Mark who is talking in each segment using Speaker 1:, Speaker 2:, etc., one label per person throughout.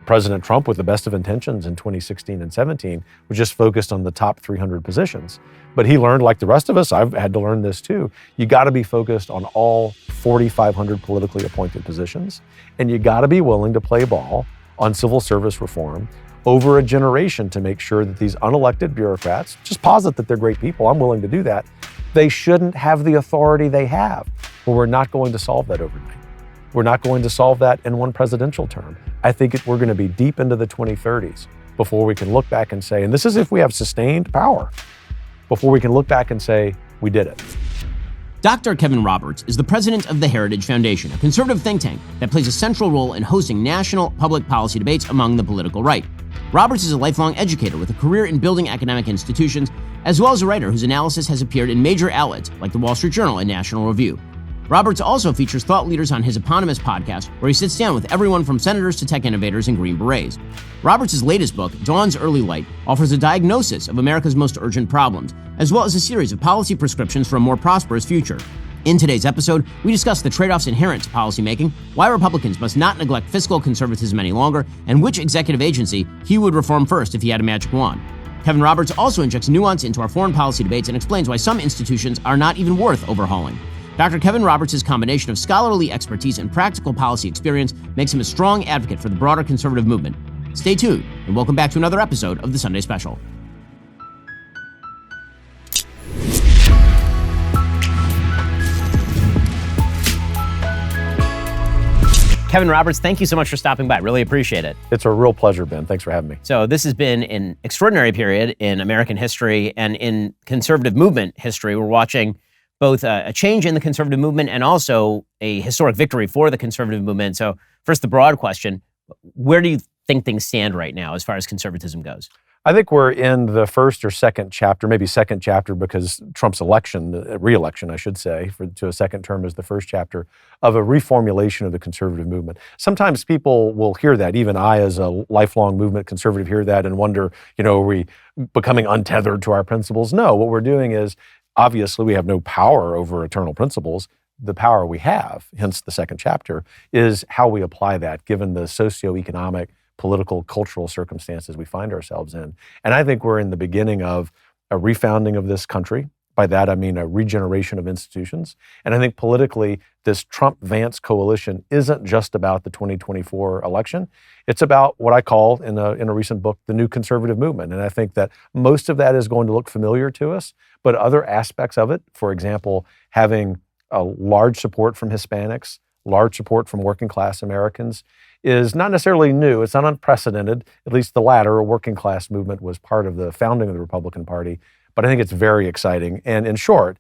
Speaker 1: President Trump, with the best of intentions in 2016 and 17, was just focused on the top 300 positions. But he learned, like the rest of us, I've had to learn this too, you got to be focused on all 4,500 politically appointed positions, and you got to be willing to play ball on civil service reform over a generation to make sure that these unelected bureaucrats, just posit that they're great people, I'm willing to do that, they shouldn't have the authority they have. But we're not going to solve that overnight. We're not going to solve that in one presidential term. I think we're going to be deep into the 2030s before we can look back and say, and this is if we have sustained power, before we can look back and say, we did it.
Speaker 2: Dr. Kevin Roberts is the president of the Heritage Foundation, a conservative think tank that plays a central role in hosting national public policy debates among the political right. Roberts is a lifelong educator with a career in building academic institutions, as well as a writer whose analysis has appeared in major outlets like the Wall Street Journal and National Review. Roberts also features thought leaders on his eponymous podcast, where he sits down with everyone from senators to tech innovators and Green Berets. Roberts' latest book, Dawn's Early Light, offers a diagnosis of America's most urgent problems, as well as a series of policy prescriptions for a more prosperous future. In today's episode, we discuss the trade-offs inherent to policymaking, why Republicans must not neglect fiscal conservatism any longer, and which executive agency he would reform first if he had a magic wand. Kevin Roberts also injects nuance into our foreign policy debates and explains why some institutions are not even worth overhauling. Dr. Kevin Roberts' combination of scholarly expertise and practical policy experience makes him a strong advocate for the broader conservative movement. Stay tuned, and welcome back to another episode of the Sunday Special. Kevin Roberts, thank you so much for stopping by. Really appreciate it.
Speaker 1: It's a real pleasure, Ben. Thanks for having me.
Speaker 2: So this has been an extraordinary period in American history and in conservative movement history. We're watching both a change in the conservative movement and also a historic victory for the conservative movement. So first, the broad question, where do you think things stand right now as far as conservatism goes?
Speaker 1: I think we're in the first or second chapter, maybe second chapter because Trump's election, re-election, I should say, to a second term is the first chapter of a reformulation of the conservative movement. Sometimes people will hear that, even I as a lifelong movement conservative hear that and wonder, are we becoming untethered to our principles? No, what we're doing is, obviously, we have no power over eternal principles. The power we have, hence the second chapter, is how we apply that given the socioeconomic, political, cultural circumstances we find ourselves in. And I think we're in the beginning of a refounding of this country. By that, I mean a regeneration of institutions. And I think politically, this Trump-Vance coalition isn't just about the 2024 election. It's about what I call, in a recent book, the new conservative movement. And I think that most of that is going to look familiar to us, but other aspects of it, for example, having a large support from Hispanics, large support from working class Americans, is not necessarily new. It's not unprecedented. At least the latter, a working class movement, was part of the founding of the Republican Party. But I think it's very exciting. And in short,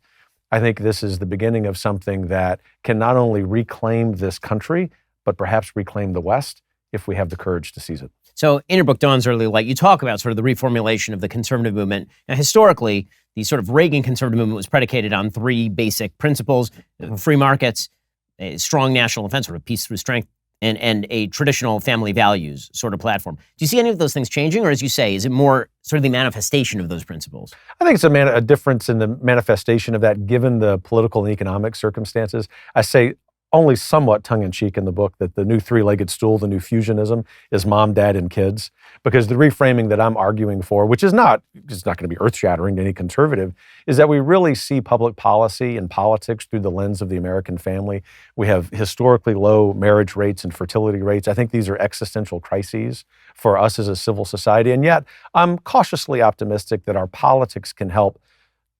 Speaker 1: I think this is the beginning of something that can not only reclaim this country, but perhaps reclaim the West if we have the courage to seize it.
Speaker 2: So in your book, Dawn's Early Light, you talk about sort of the reformulation of the conservative movement. Now, historically, the sort of Reagan conservative movement was predicated on three basic principles: free markets, a strong national defense, sort of peace through strength, and a traditional family values sort of platform. Do you see any of those things changing? Or as you say, is it more sort of the manifestation of those principles?
Speaker 1: I think it's a difference in the manifestation of that given the political and economic circumstances. I say only somewhat tongue-in-cheek in the book that the new three-legged stool, the new fusionism, is mom, dad, and kids. Because the reframing that I'm arguing for, which is not going to be earth-shattering to any conservative, is that we really see public policy and politics through the lens of the American family. We have historically low marriage rates and fertility rates. I think these are existential crises for us as a civil society. And yet, I'm cautiously optimistic that our politics can help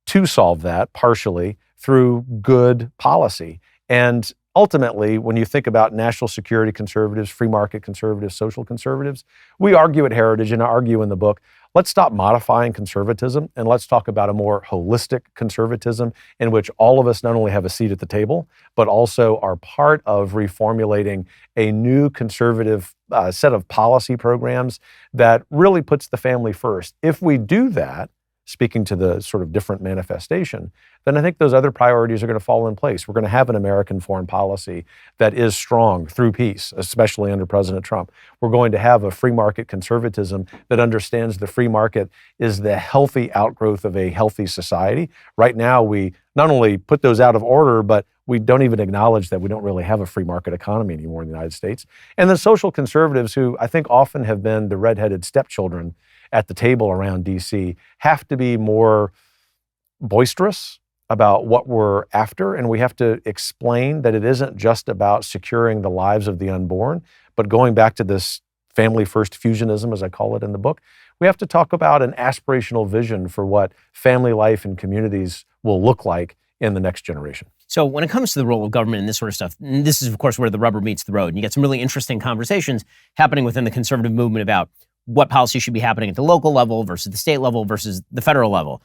Speaker 1: to solve that partially through good policy. And ultimately, when you think about national security conservatives, free market conservatives, social conservatives, we argue at Heritage and I argue in the book, let's stop modifying conservatism and let's talk about a more holistic conservatism in which all of us not only have a seat at the table, but also are part of reformulating a new conservative set of policy programs that really puts the family first. If we do that, speaking to the sort of different manifestation, then I think those other priorities are going to fall in place. We're going to have an American foreign policy that is strong through peace, especially under President Trump. We're going to have a free market conservatism that understands the free market is the healthy outgrowth of a healthy society. Right now, we not only put those out of order, but we don't even acknowledge that we don't really have a free market economy anymore in the United States. And then social conservatives, who I think often have been the redheaded stepchildren at the table around DC, have to be more boisterous about what we're after, and we have to explain that it isn't just about securing the lives of the unborn, but going back to this family first fusionism, as I call it in the book, we have to talk about an aspirational vision for what family life and communities will look like in the next generation.
Speaker 2: So when it comes to the role of government and this sort of stuff, and this is, of course, where the rubber meets the road. And you get some really interesting conversations happening within the conservative movement about what policy should be happening at the local level versus the state level versus the federal level.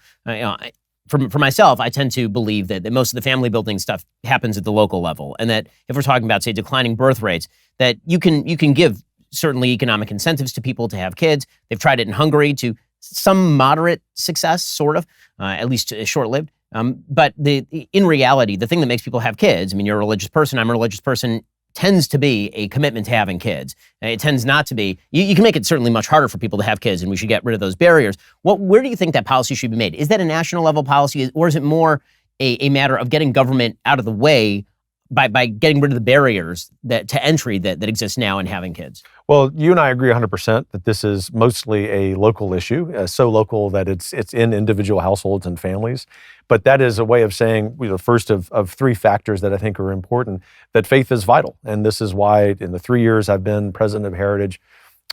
Speaker 2: For myself, I tend to believe that most of the family building stuff happens at the local level, and that if we're talking about, say, declining birth rates, that you can give certainly economic incentives to people to have kids. They've tried it in Hungary to some moderate success, sort of, at least short-lived. But in reality, the thing that makes people have kids, I mean, you're a religious person, I'm a religious person, tends to be a commitment to having kids. It tends not to be, you can make it certainly much harder for people to have kids, and we should get rid of those barriers. Where do you think that policy should be made? Is that a national level policy, or is it more a matter of getting government out of the way by getting rid of the barriers to entry that exist now in having kids?
Speaker 1: Well, you and I agree 100% that this is mostly a local issue, so local that it's in individual households and families. But that is a way of saying, the first of three factors that I think are important, that faith is vital. And this is why in the 3 years I've been president of Heritage,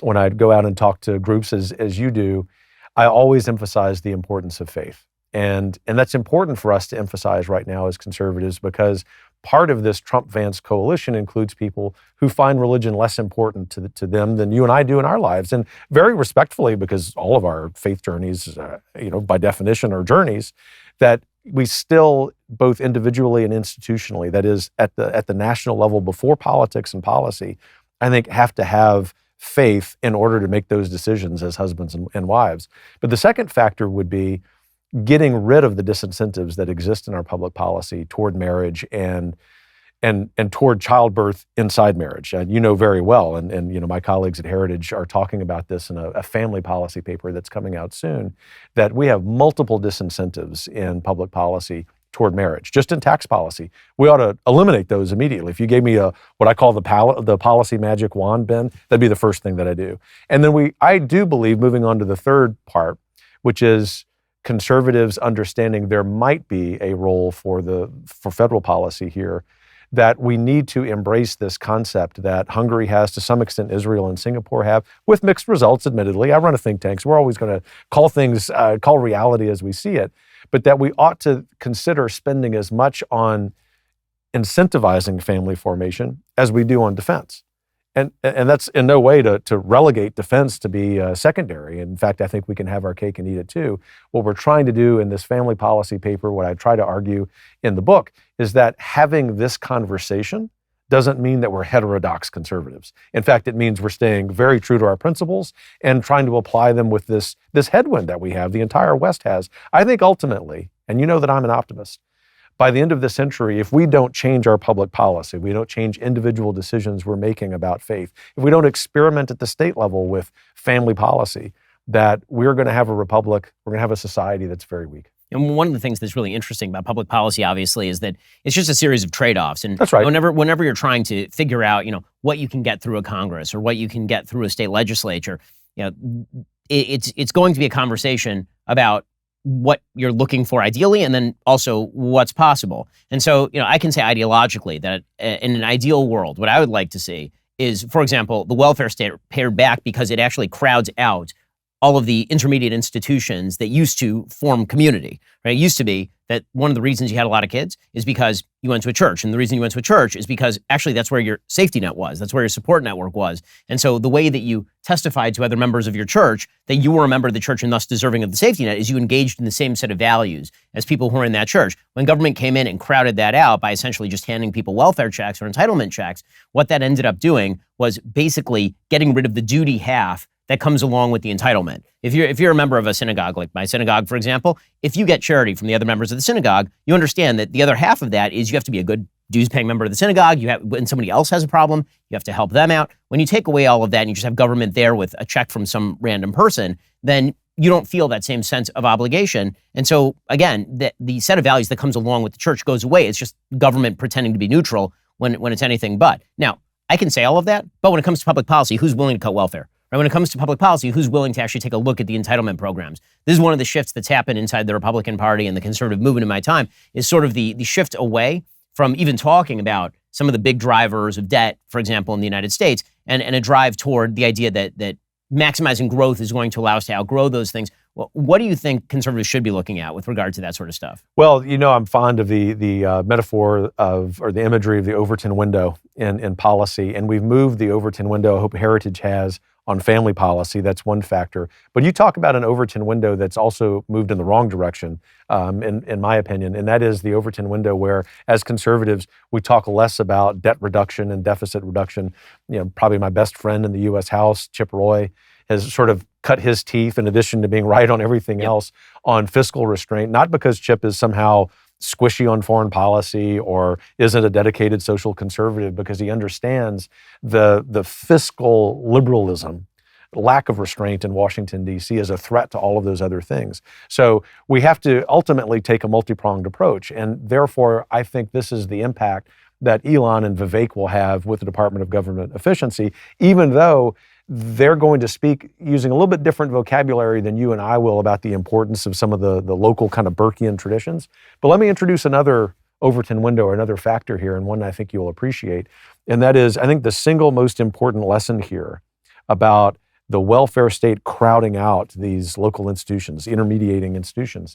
Speaker 1: when I'd go out and talk to groups as you do, I always emphasize the importance of faith. And that's important for us to emphasize right now as conservatives, because part of this Trump-Vance coalition includes people who find religion less important to them than you and I do in our lives. And very respectfully, because all of our faith journeys, by definition are journeys, that we still, both individually and institutionally, that is at the national level before politics and policy, I think have to have faith in order to make those decisions as husbands and wives. But the second factor would be getting rid of the disincentives that exist in our public policy toward marriage and toward childbirth inside marriage. You know very well, and my colleagues at Heritage are talking about this in a family policy paper that's coming out soon, that we have multiple disincentives in public policy toward marriage. Just in tax policy, we ought to eliminate those immediately. If you gave me what I call the policy magic wand, Ben, that'd be the first thing that I do. And then I do believe, moving on to the third part, which is conservatives understanding there might be a role for federal policy here, that we need to embrace this concept that Hungary has, to some extent Israel and Singapore have, with mixed results, admittedly. I run a think tank, so we're always going to call reality as we see it, but that we ought to consider spending as much on incentivizing family formation as we do on defense. And that's in no way to relegate defense to be secondary. In fact, I think we can have our cake and eat it too. What we're trying to do in this family policy paper, what I try to argue in the book, is that having this conversation doesn't mean that we're heterodox conservatives. In fact, it means we're staying very true to our principles and trying to apply them with this headwind that we have, the entire West has. I think ultimately, and you know that I'm an optimist, by the end of the century, if we don't change our public policy, we don't change individual decisions we're making about faith, if we don't experiment at the state level with family policy, that we're going to have a republic, we're going to have a society that's very weak.
Speaker 2: And one of the things that's really interesting about public policy, obviously, is that it's just a series of trade-offs. And
Speaker 1: that's right.
Speaker 2: Whenever you're trying to figure out, what you can get through a Congress or what you can get through a state legislature, it's going to be a conversation about what you're looking for ideally, and then also what's possible. And so, I can say ideologically that in an ideal world, what I would like to see is, for example, the welfare state pared back because it actually crowds out all of the intermediate institutions that used to form community, right? It used to be that one of the reasons you had a lot of kids is because you went to a church. And the reason you went to a church is because actually that's where your safety net was. That's where your support network was. And so the way that you testified to other members of your church that you were a member of the church and thus deserving of the safety net is you engaged in the same set of values as people who were in that church. When government came in and crowded that out by essentially just handing people welfare checks or entitlement checks, what that ended up doing was basically getting rid of the duty half that comes along with the entitlement. If you're a member of a synagogue, like my synagogue, for example, if you get charity from the other members of the synagogue, you understand that the other half of that is you have to be a good dues-paying member of the synagogue. When somebody else has a problem, you have to help them out. When you take away all of that and you just have government there with a check from some random person, then you don't feel that same sense of obligation. And so, again, the set of values that comes along with the church goes away. It's just government pretending to be neutral when it's anything but. Now, I can say all of that, but when it comes to public policy, who's willing to cut welfare? Right? When it comes to public policy, who's willing to actually take a look at the entitlement programs? This is one of the shifts that's happened inside the Republican Party and the conservative movement in my time, is sort of the shift away from even talking about some of the big drivers of debt, for example, in the United States, and a drive toward the idea that maximizing growth is going to allow us to outgrow those things. Well, what do you think conservatives should be looking at with regard to that sort of stuff?
Speaker 1: Well, I'm fond of the metaphor of, or the imagery of the Overton window in policy, and we've moved the Overton window. I hope Heritage has on family policy. That's one factor. But you talk about an Overton window that's also moved in the wrong direction, in my opinion, and that is the Overton window where, as conservatives, we talk less about debt reduction and deficit reduction. Probably my best friend in the U.S. House, Chip Roy, has sort of cut his teeth, in addition to being right on everything else, on fiscal restraint, not because Chip is somehow squishy on foreign policy or isn't a dedicated social conservative, because he understands the fiscal liberalism, lack of restraint in Washington, D.C. as a threat to all of those other things. So we have to ultimately take a multi-pronged approach. And therefore, I think this is the impact that Elon and Vivek will have with the Department of Government Efficiency, even though they're going to speak using a little bit different vocabulary than you and I will about the importance of some of the local kind of Burkean traditions. But let me introduce another Overton window, or another factor here, and one I think you'll appreciate. And that is, I think the single most important lesson here about the welfare state crowding out these local institutions, intermediary institutions,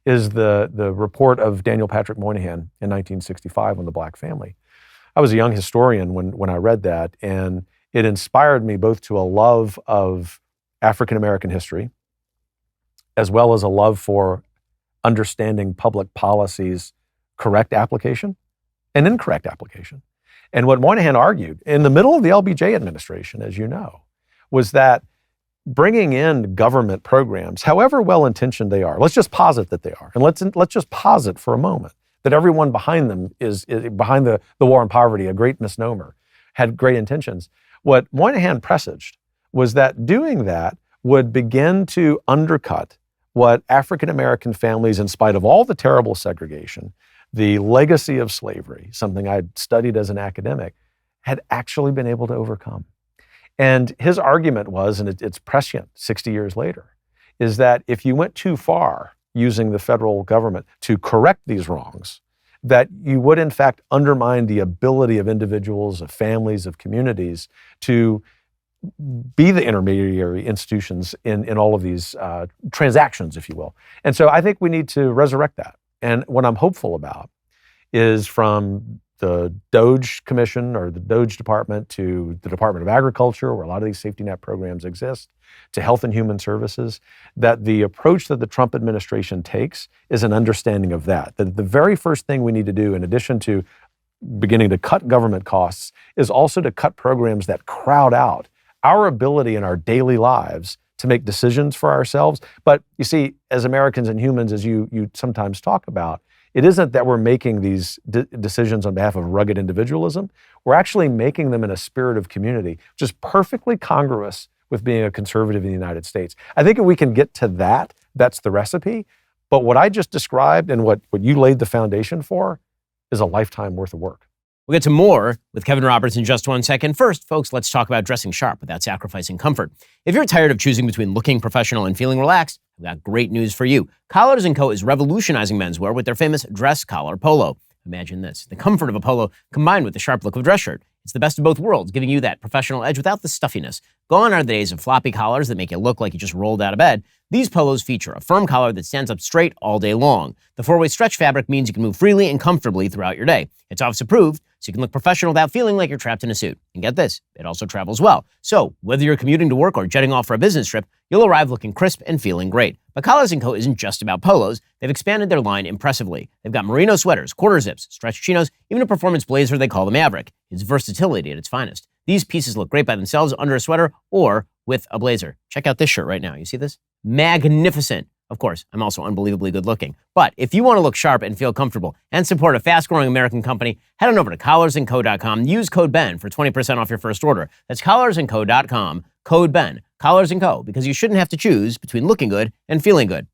Speaker 1: is the report of Daniel Patrick Moynihan in 1965 on the Black family. I was a young historian when I read that, and it inspired me both to a love of African American history, as well as a love for understanding public policy's correct application and incorrect application. And what Moynihan argued in the middle of the LBJ administration, as you know, was that bringing in government programs, however well-intentioned they are, let's just posit that they are, and let's just posit for a moment that everyone behind them is behind the war on poverty, a great misnomer, had great intentions. What Moynihan presaged was that doing that would begin to undercut what African American families, in spite of all the terrible segregation, the legacy of slavery, something I'd studied as an academic, had actually been able to overcome. And his argument was, and it's prescient 60 years later, is that if you went too far using the federal government to correct these wrongs, that you would in fact undermine the ability of individuals, of families, of communities to be the intermediary institutions in all of these transactions, if you will. And so I think we need to resurrect that. And what I'm hopeful about is, from the DOGE Commission or the DOGE Department to the Department of Agriculture, where a lot of these safety net programs exist, to Health and Human Services, that the approach that the Trump administration takes is an understanding of that. That the very first thing we need to do, in addition to beginning to cut government costs, is also to cut programs that crowd out our ability in our daily lives to make decisions for ourselves. But you see, as Americans and humans, as you sometimes talk about, it isn't that we're making these decisions on behalf of rugged individualism. We're actually making them in a spirit of community, which is perfectly congruous with being a conservative in the United States. I think if we can get to that, that's the recipe. But what I just described and what you laid the foundation for is a lifetime worth of work.
Speaker 2: We'll get to more with Kevin Roberts in just 1 second. First, folks, let's talk about dressing sharp without sacrificing comfort. If you're tired of choosing between looking professional and feeling relaxed, I've got great news for you. Collars & Co. is revolutionizing menswear with their famous dress collar polo. Imagine this, the comfort of a polo combined with the sharp look of a dress shirt. It's the best of both worlds, giving you that professional edge without the stuffiness. Gone are the days of floppy collars that make you look like you just rolled out of bed. These polos feature a firm collar that stands up straight all day long. The four-way stretch fabric means you can move freely and comfortably throughout your day. It's office-approved, so you can look professional without feeling like you're trapped in a suit. And get this, it also travels well. So whether you're commuting to work or jetting off for a business trip, you'll arrive looking crisp and feeling great. But Collars & Co. isn't just about polos. They've expanded their line impressively. They've got merino sweaters, quarter zips, stretch chinos, even a performance blazer they call the Maverick. It's versatility at its finest. These pieces look great by themselves under a sweater or with a blazer. Check out this shirt right now. You see this? Magnificent. Of course, I'm also unbelievably good looking. But if you want to look sharp and feel comfortable and support a fast-growing American company, head on over to collarsandco.com. Use code BEN for 20% off your first order. That's collarsandco.com, code BEN. collars and co, because you shouldn't have to choose between looking good and feeling good.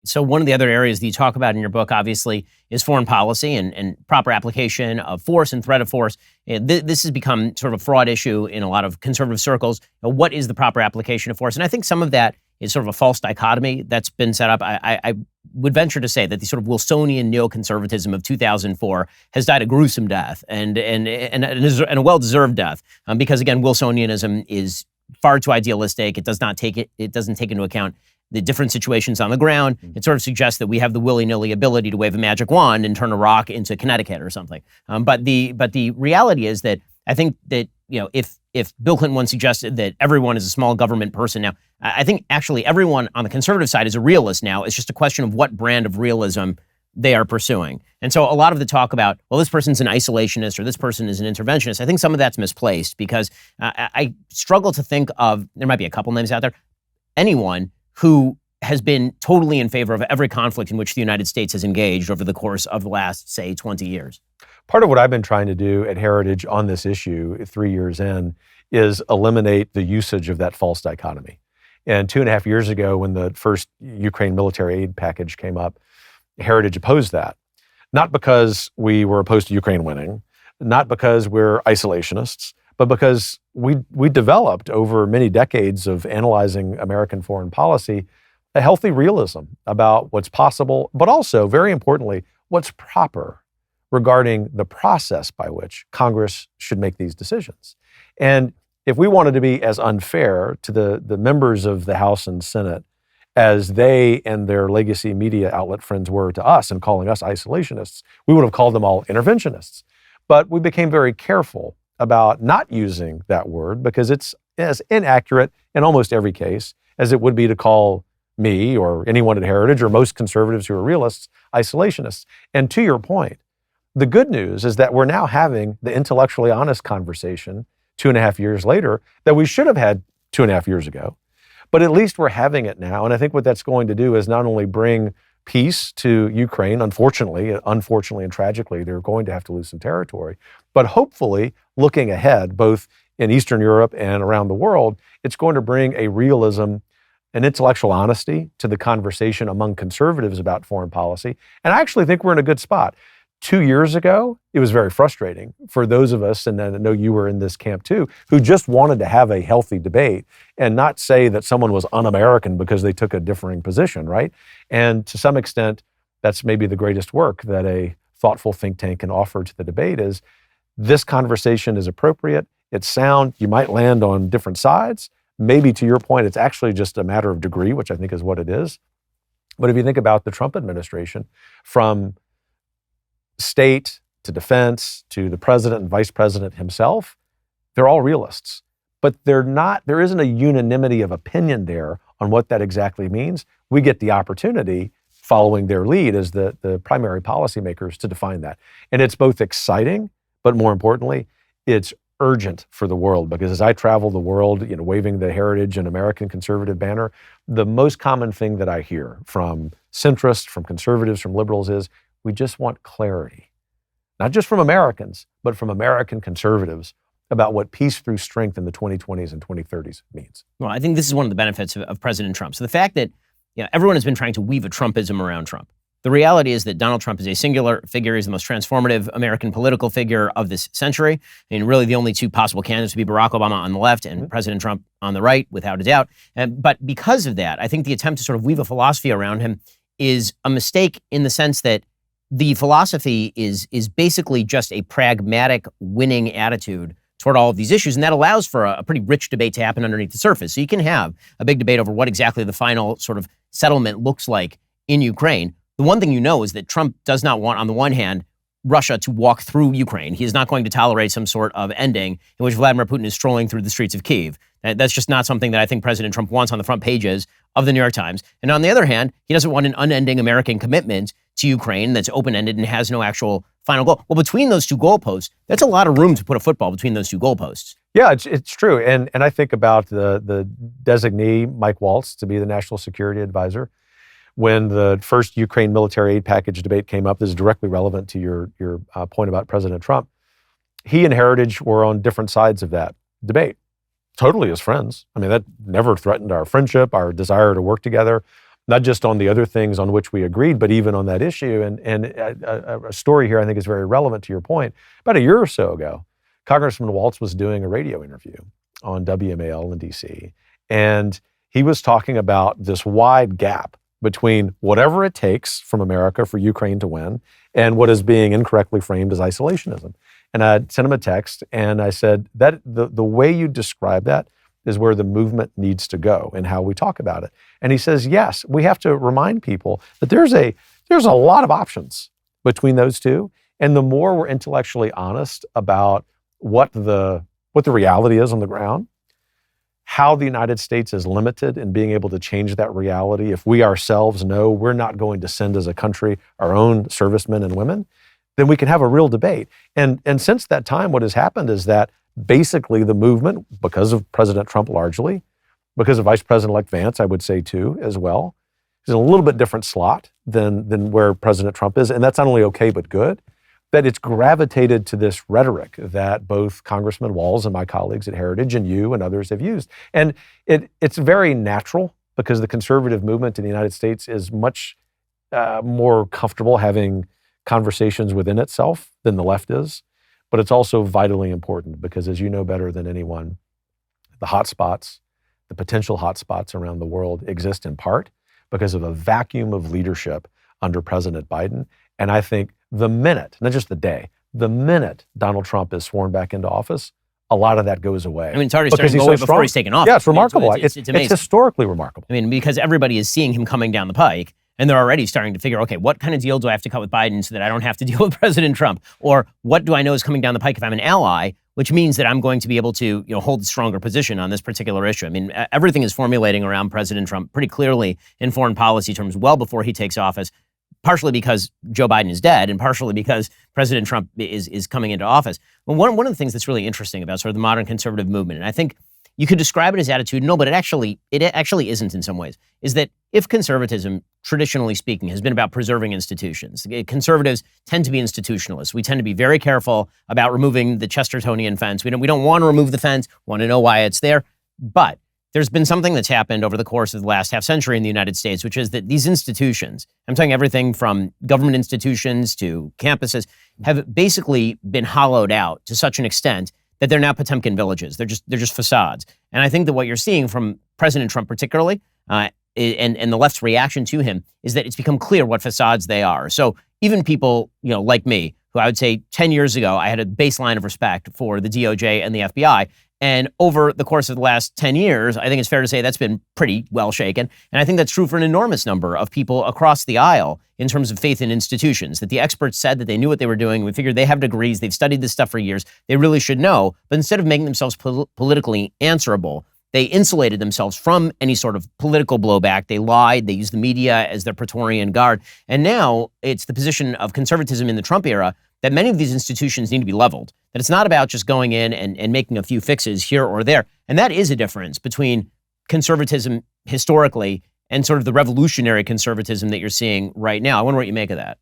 Speaker 2: So one of the other areas that you talk about in your book, obviously, is foreign policy and proper application of force and threat of force. This has become sort of a fraud issue in a lot of conservative circles. What is the proper application of force? And I think some of that is sort of a false dichotomy that's been set up. I would venture to say that the sort of Wilsonian neoconservatism of 2004 has died a gruesome death and a well-deserved death, because again, Wilsonianism is far too idealistic. It doesn't take into account the different situations on the ground. It sort of suggests that we have the willy-nilly ability to wave a magic wand and turn a rock into Connecticut or something. But the reality is that I think that, if Bill Clinton once suggested that everyone is a small government person now, I think actually everyone on the conservative side is a realist now. It's just a question of what brand of realism they are pursuing. And so a lot of the talk about, well, this person's an isolationist or this person is an interventionist, I think some of that's misplaced, because I struggle to think of, there might be a couple names out there, anyone who has been totally in favor of every conflict in which the United States has engaged over the course of the last, say, 20 years.
Speaker 1: Part of what I've been trying to do at Heritage on this issue 3 years in is eliminate the usage of that false dichotomy. And 2.5 years ago, when the first Ukraine military aid package came up, Heritage opposed that. Not because we were opposed to Ukraine winning, not because we're isolationists, but because we developed over many decades of analyzing American foreign policy a healthy realism about what's possible, but also, very importantly, what's proper regarding the process by which Congress should make these decisions. And if we wanted to be as unfair to the members of the House and Senate as they and their legacy media outlet friends were to us in calling us isolationists, we would have called them all interventionists. But we became very careful about not using that word because it's as inaccurate in almost every case as it would be to call me or anyone at Heritage or most conservatives who are realists isolationists. And to your point, the good news is that we're now having the intellectually honest conversation 2.5 years later that we should have had 2.5 years ago. But at least we're having it now. And I think what that's going to do is not only bring peace to Ukraine, unfortunately and tragically, they're going to have to lose some territory. But hopefully, looking ahead, both in Eastern Europe and around the world, it's going to bring a realism, an intellectual honesty to the conversation among conservatives about foreign policy. And I actually think we're in a good spot. 2 years ago, it was very frustrating for those of us, and I know you were in this camp too, who just wanted to have a healthy debate and not say that someone was un-American because they took a differing position, right? And to some extent, that's maybe the greatest work that a thoughtful think tank can offer to the debate is this conversation is appropriate, it's sound, you might land on different sides. Maybe to your point, it's actually just a matter of degree, which I think is what it is. But if you think about the Trump administration, from state to defense to the president and vice president himself, they're all realists. But there isn't a unanimity of opinion there on what that exactly means. We get the opportunity, following their lead as the primary policymakers, to define that. And it's both exciting, but more importantly, it's urgent for the world, because as I travel the world, waving the Heritage and American conservative banner, the most common thing that I hear from centrists, from conservatives, from liberals is, we just want clarity, not just from Americans, but from American conservatives about what peace through strength in the 2020s and 2030s means.
Speaker 2: Well, I think this is one of the benefits of President Trump. So the fact that everyone has been trying to weave a Trumpism around Trump. The reality is that Donald Trump is a singular figure. He's the most transformative American political figure of this century. And really the only two possible candidates would be Barack Obama on the left and President Trump on the right, without a doubt. But because of that, I think the attempt to sort of weave a philosophy around him is a mistake, in the sense that the philosophy is basically just a pragmatic winning attitude toward all of these issues. And that allows for a pretty rich debate to happen underneath the surface. So you can have a big debate over what exactly the final sort of settlement looks like in Ukraine. The one thing you know is that Trump does not want, on the one hand, Russia to walk through Ukraine. He is not going to tolerate some sort of ending in which Vladimir Putin is strolling through the streets of Kyiv. That's just not something that I think President Trump wants on the front pages of the New York Times. And on the other hand, he doesn't want an unending American commitment to Ukraine that's open-ended and has no actual final goal. Well, between those two goalposts, that's a lot of room to put a football between those two goalposts.
Speaker 1: Yeah, it's true. And I think about the designee, Mike Waltz, to be the National Security Advisor. When the first Ukraine military aid package debate came up, this is directly relevant to your point about President Trump. He and Heritage were on different sides of that debate. totally as friends. I mean, that never threatened our friendship, our desire to work together, not just on the other things on which we agreed, but even on that issue. And a story here I think is very relevant to your point. About a year or so ago, Congressman Waltz was doing a radio interview on WMAL in DC, and he was talking about this wide gap between whatever it takes from America for Ukraine to win and what is being incorrectly framed as isolationism. And I sent him a text and I said, that the way you describe that is where the movement needs to go and how we talk about it. And he says, yes, we have to remind people that there's a lot of options between those two. And the more we're intellectually honest about what the reality is on the ground, how the United States is limited in being able to change that reality if we ourselves know we're not going to send as a country our own servicemen and women, then we can have a real debate. And since that time, what has happened is that basically the movement, because of President Trump largely, because of Vice President-elect Vance, I would say too, as well, is in a little bit different slot than where President Trump is. And that's not only okay, but good, that it's gravitated to this rhetoric that both Congressman Walz and my colleagues at Heritage and you and others have used. And it's very natural because the conservative movement in the United States is much more comfortable having conversations within itself than the left is. But it's also vitally important because, as you know better than anyone, the hotspots, the potential hotspots around the world exist in part because of a vacuum of leadership under President Biden. And I think the minute, not just the day, the minute Donald Trump is sworn back into office, a lot of that goes away.
Speaker 2: I mean, it's already starting to go away before he's taken office.
Speaker 1: Yeah, it's remarkable.
Speaker 2: I mean, it's amazing.
Speaker 1: It's historically remarkable.
Speaker 2: I mean, because everybody is seeing him coming down the pike, and they're already starting to figure, okay, what kind of deal do I have to cut with Biden so that I don't have to deal with President Trump? Or what do I know is coming down the pike if I'm an ally, which means that I'm going to be able to, hold a stronger position on this particular issue. I mean, everything is formulating around President Trump pretty clearly in foreign policy terms well before he takes office, partially because Joe Biden is dead and partially because President Trump is coming into office. Well, one of the things that's really interesting about sort of the modern conservative movement, and I think you could describe it as attitudinal, but it actually isn't in some ways, is that if conservatism, traditionally speaking, has been about preserving institutions, conservatives tend to be institutionalists. We tend to be very careful about removing the Chestertonian fence. We don't want to remove the fence, want to know why it's there. But there's been something that's happened over the course of the last half century in the United States, which is that these institutions, I'm talking everything from government institutions to campuses, have basically been hollowed out to such an extent that they're now Potemkin villages. They're just facades. And I think that what you're seeing from President Trump particularly, and the left's reaction to him, is that it's become clear what facades they are. So even people, like me, who I would say 10 years ago, I had a baseline of respect for the DOJ and the FBI. And over the course of the last 10 years, I think it's fair to say that's been pretty well shaken. And I think that's true for an enormous number of people across the aisle in terms of faith in institutions, that the experts said that they knew what they were doing. We figured they have degrees. They've studied this stuff for years. They really should know. But instead of making themselves politically answerable, they insulated themselves from any sort of political blowback. They lied. They used the media as their Praetorian Guard. And now it's the position of conservatism in the Trump era that many of these institutions need to be leveled, that it's not about just going in and making a few fixes here or there. And that is a difference between conservatism historically and sort of the revolutionary conservatism that you're seeing right now. I wonder what you make of that.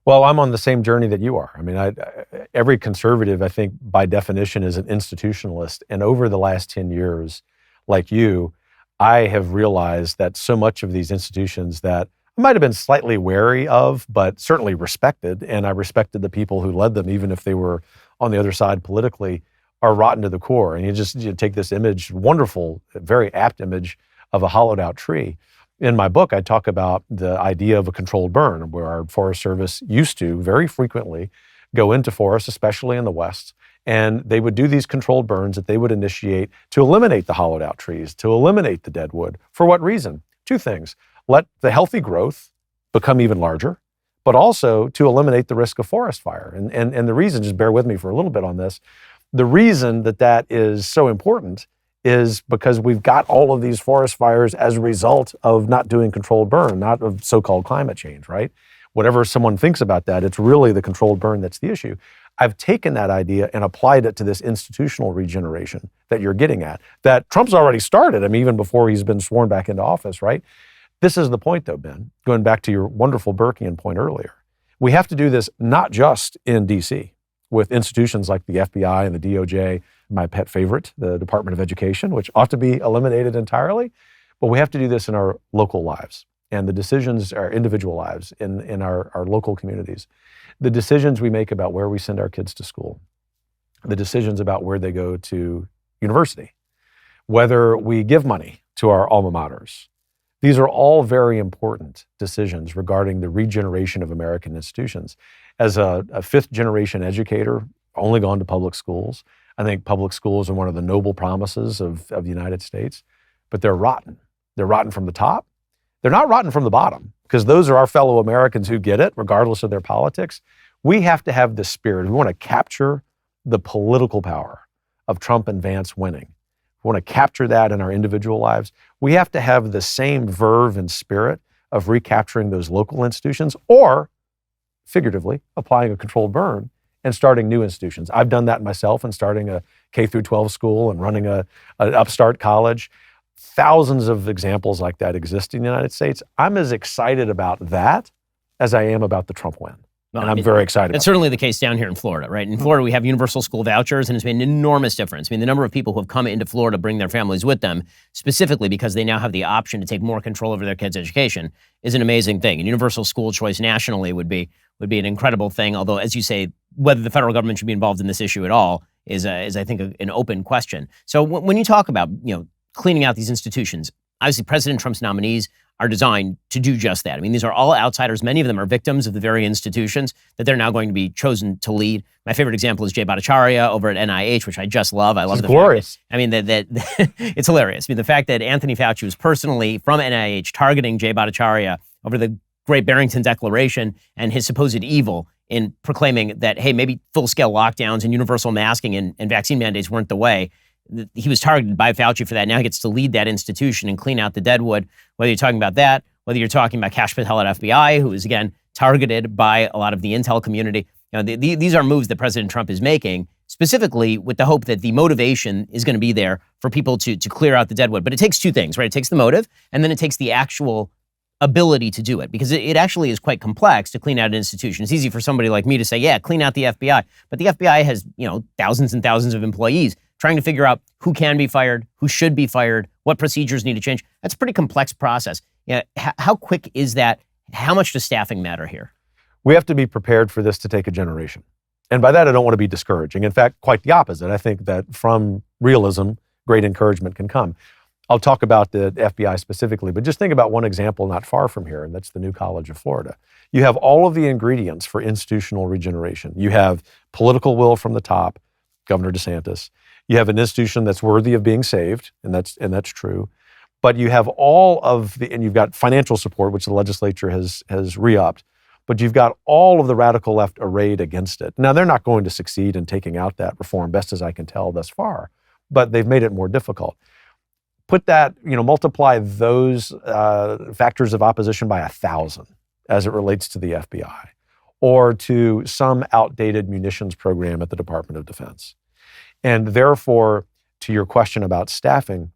Speaker 1: Well, I'm on the same journey that you are. I mean, every conservative, I think, by definition, is an institutionalist. And over the last 10 years, like you, I have realized that so much of these institutions that I might have been slightly wary of, but certainly respected, and I respected the people who led them, even if they were on the other side politically, are rotten to the core. And you take this image, wonderful, very apt image of a hollowed out tree. In my book, I talk about the idea of a controlled burn, where our Forest Service used to very frequently go into forests, especially in the West, and they would do these controlled burns that they would initiate to eliminate the hollowed out trees, to eliminate the dead wood. For what reason? Two things. Let the healthy growth become even larger, but also to eliminate the risk of forest fire. And the reason, just bear with me for a little bit on this, the reason that is so important is because we've got all of these forest fires as a result of not doing controlled burn, not of so-called climate change, right? Whatever someone thinks about that, it's really the controlled burn that's the issue. I've taken that idea and applied it to this institutional regeneration that you're getting at, that Trump's already started, even before he's been sworn back into office, right? This is the point, though, Ben, going back to your wonderful Burkean point earlier. We have to do this not just in D.C. with institutions like the FBI and the DOJ my pet favorite, the Department of Education, which ought to be eliminated entirely. But we have to do this in our local lives and the decisions, our individual lives in our local communities. The decisions we make about where we send our kids to school, the decisions about where they go to university, whether we give money to our alma maters. These are all very important decisions regarding the regeneration of American institutions. As a fifth generation educator, only gone to public schools, I think public schools are one of the noble promises of the United States, but they're rotten. They're rotten from the top. They're not rotten from the bottom, because those are our fellow Americans who get it, regardless of their politics. We have to have the spirit. We want to capture the political power of Trump and Vance winning. We want to capture that in our individual lives. We have to have the same verve and spirit of recapturing those local institutions, or figuratively applying a controlled burn and starting new institutions. I've done that myself in starting a K through 12 school and running an upstart college. Thousands of examples like that exist in the United States. I'm as excited about that as I am about the Trump win.
Speaker 2: Well,
Speaker 1: and I'm very excited.
Speaker 2: That's certainly the case down here in Florida, right? In Florida, we have universal school vouchers, and it's made an enormous difference. I mean, the number of people who have come into Florida bring their families with them, specifically because they now have the option to take more control over their kids' education, is an amazing thing. And universal school choice nationally would be an incredible thing. Although, as you say, whether the federal government should be involved in this issue at all is I think, an open question. So when you talk about, cleaning out these institutions, obviously President Trump's nominees are designed to do just that. I mean, these are all outsiders. Many of them are victims of the very institutions that they're now going to be chosen to lead. My favorite example is Jay Bhattacharya over at NIH, which I just love. I love the
Speaker 1: glorious.
Speaker 2: Fact, I mean, that it's hilarious. I mean, the fact that Anthony Fauci was personally from NIH targeting Jay Bhattacharya over the Great Barrington Declaration and his supposed evil in proclaiming that, hey, maybe full-scale lockdowns and universal masking and vaccine mandates weren't the way. He was targeted by Fauci for that. Now he gets to lead that institution and clean out the deadwood. Whether you're talking about that, whether you're talking about Kash Patel at FBI, who is, again, targeted by a lot of the intel community. These are moves that President Trump is making, specifically with the hope that the motivation is going to be there for people to clear out the deadwood. But it takes two things, right? It takes the motive, and then it takes the actual ability to do it, because it actually is quite complex to clean out an institution. It's easy for somebody like me to say, yeah, clean out the FBI. But the FBI has, thousands and thousands of employees trying to figure out who can be fired, who should be fired, what procedures need to change. That's a pretty complex process. How quick is that? How much does staffing matter here?
Speaker 1: We have to be prepared for this to take a generation. And by that, I don't want to be discouraging. In fact, quite the opposite. I think that from realism, great encouragement can come. I'll talk about the FBI specifically, but just think about one example not far from here, and that's the New College of Florida. You have all of the ingredients for institutional regeneration. You have political will from the top, Governor DeSantis. You have an institution that's worthy of being saved, and that's true. But you have and you've got financial support, which the legislature has re-upped, but you've got all of the radical left arrayed against it. Now, they're not going to succeed in taking out that reform, best as I can tell thus far, but they've made it more difficult. Put that, multiply those factors of opposition by 1,000 as it relates to the FBI or to some outdated munitions program at the Department of Defense. And therefore, to your question about staffing,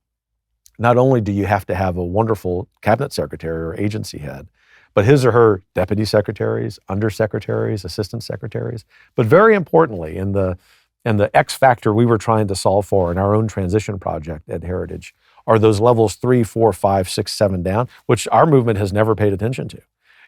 Speaker 1: not only do you have to have a wonderful cabinet secretary or agency head, but his or her deputy secretaries, undersecretaries, assistant secretaries, but very importantly, in the X factor we were trying to solve for in our own transition project at Heritage are those levels 3, 4, 5, 6, 7 down, which our movement has never paid attention to.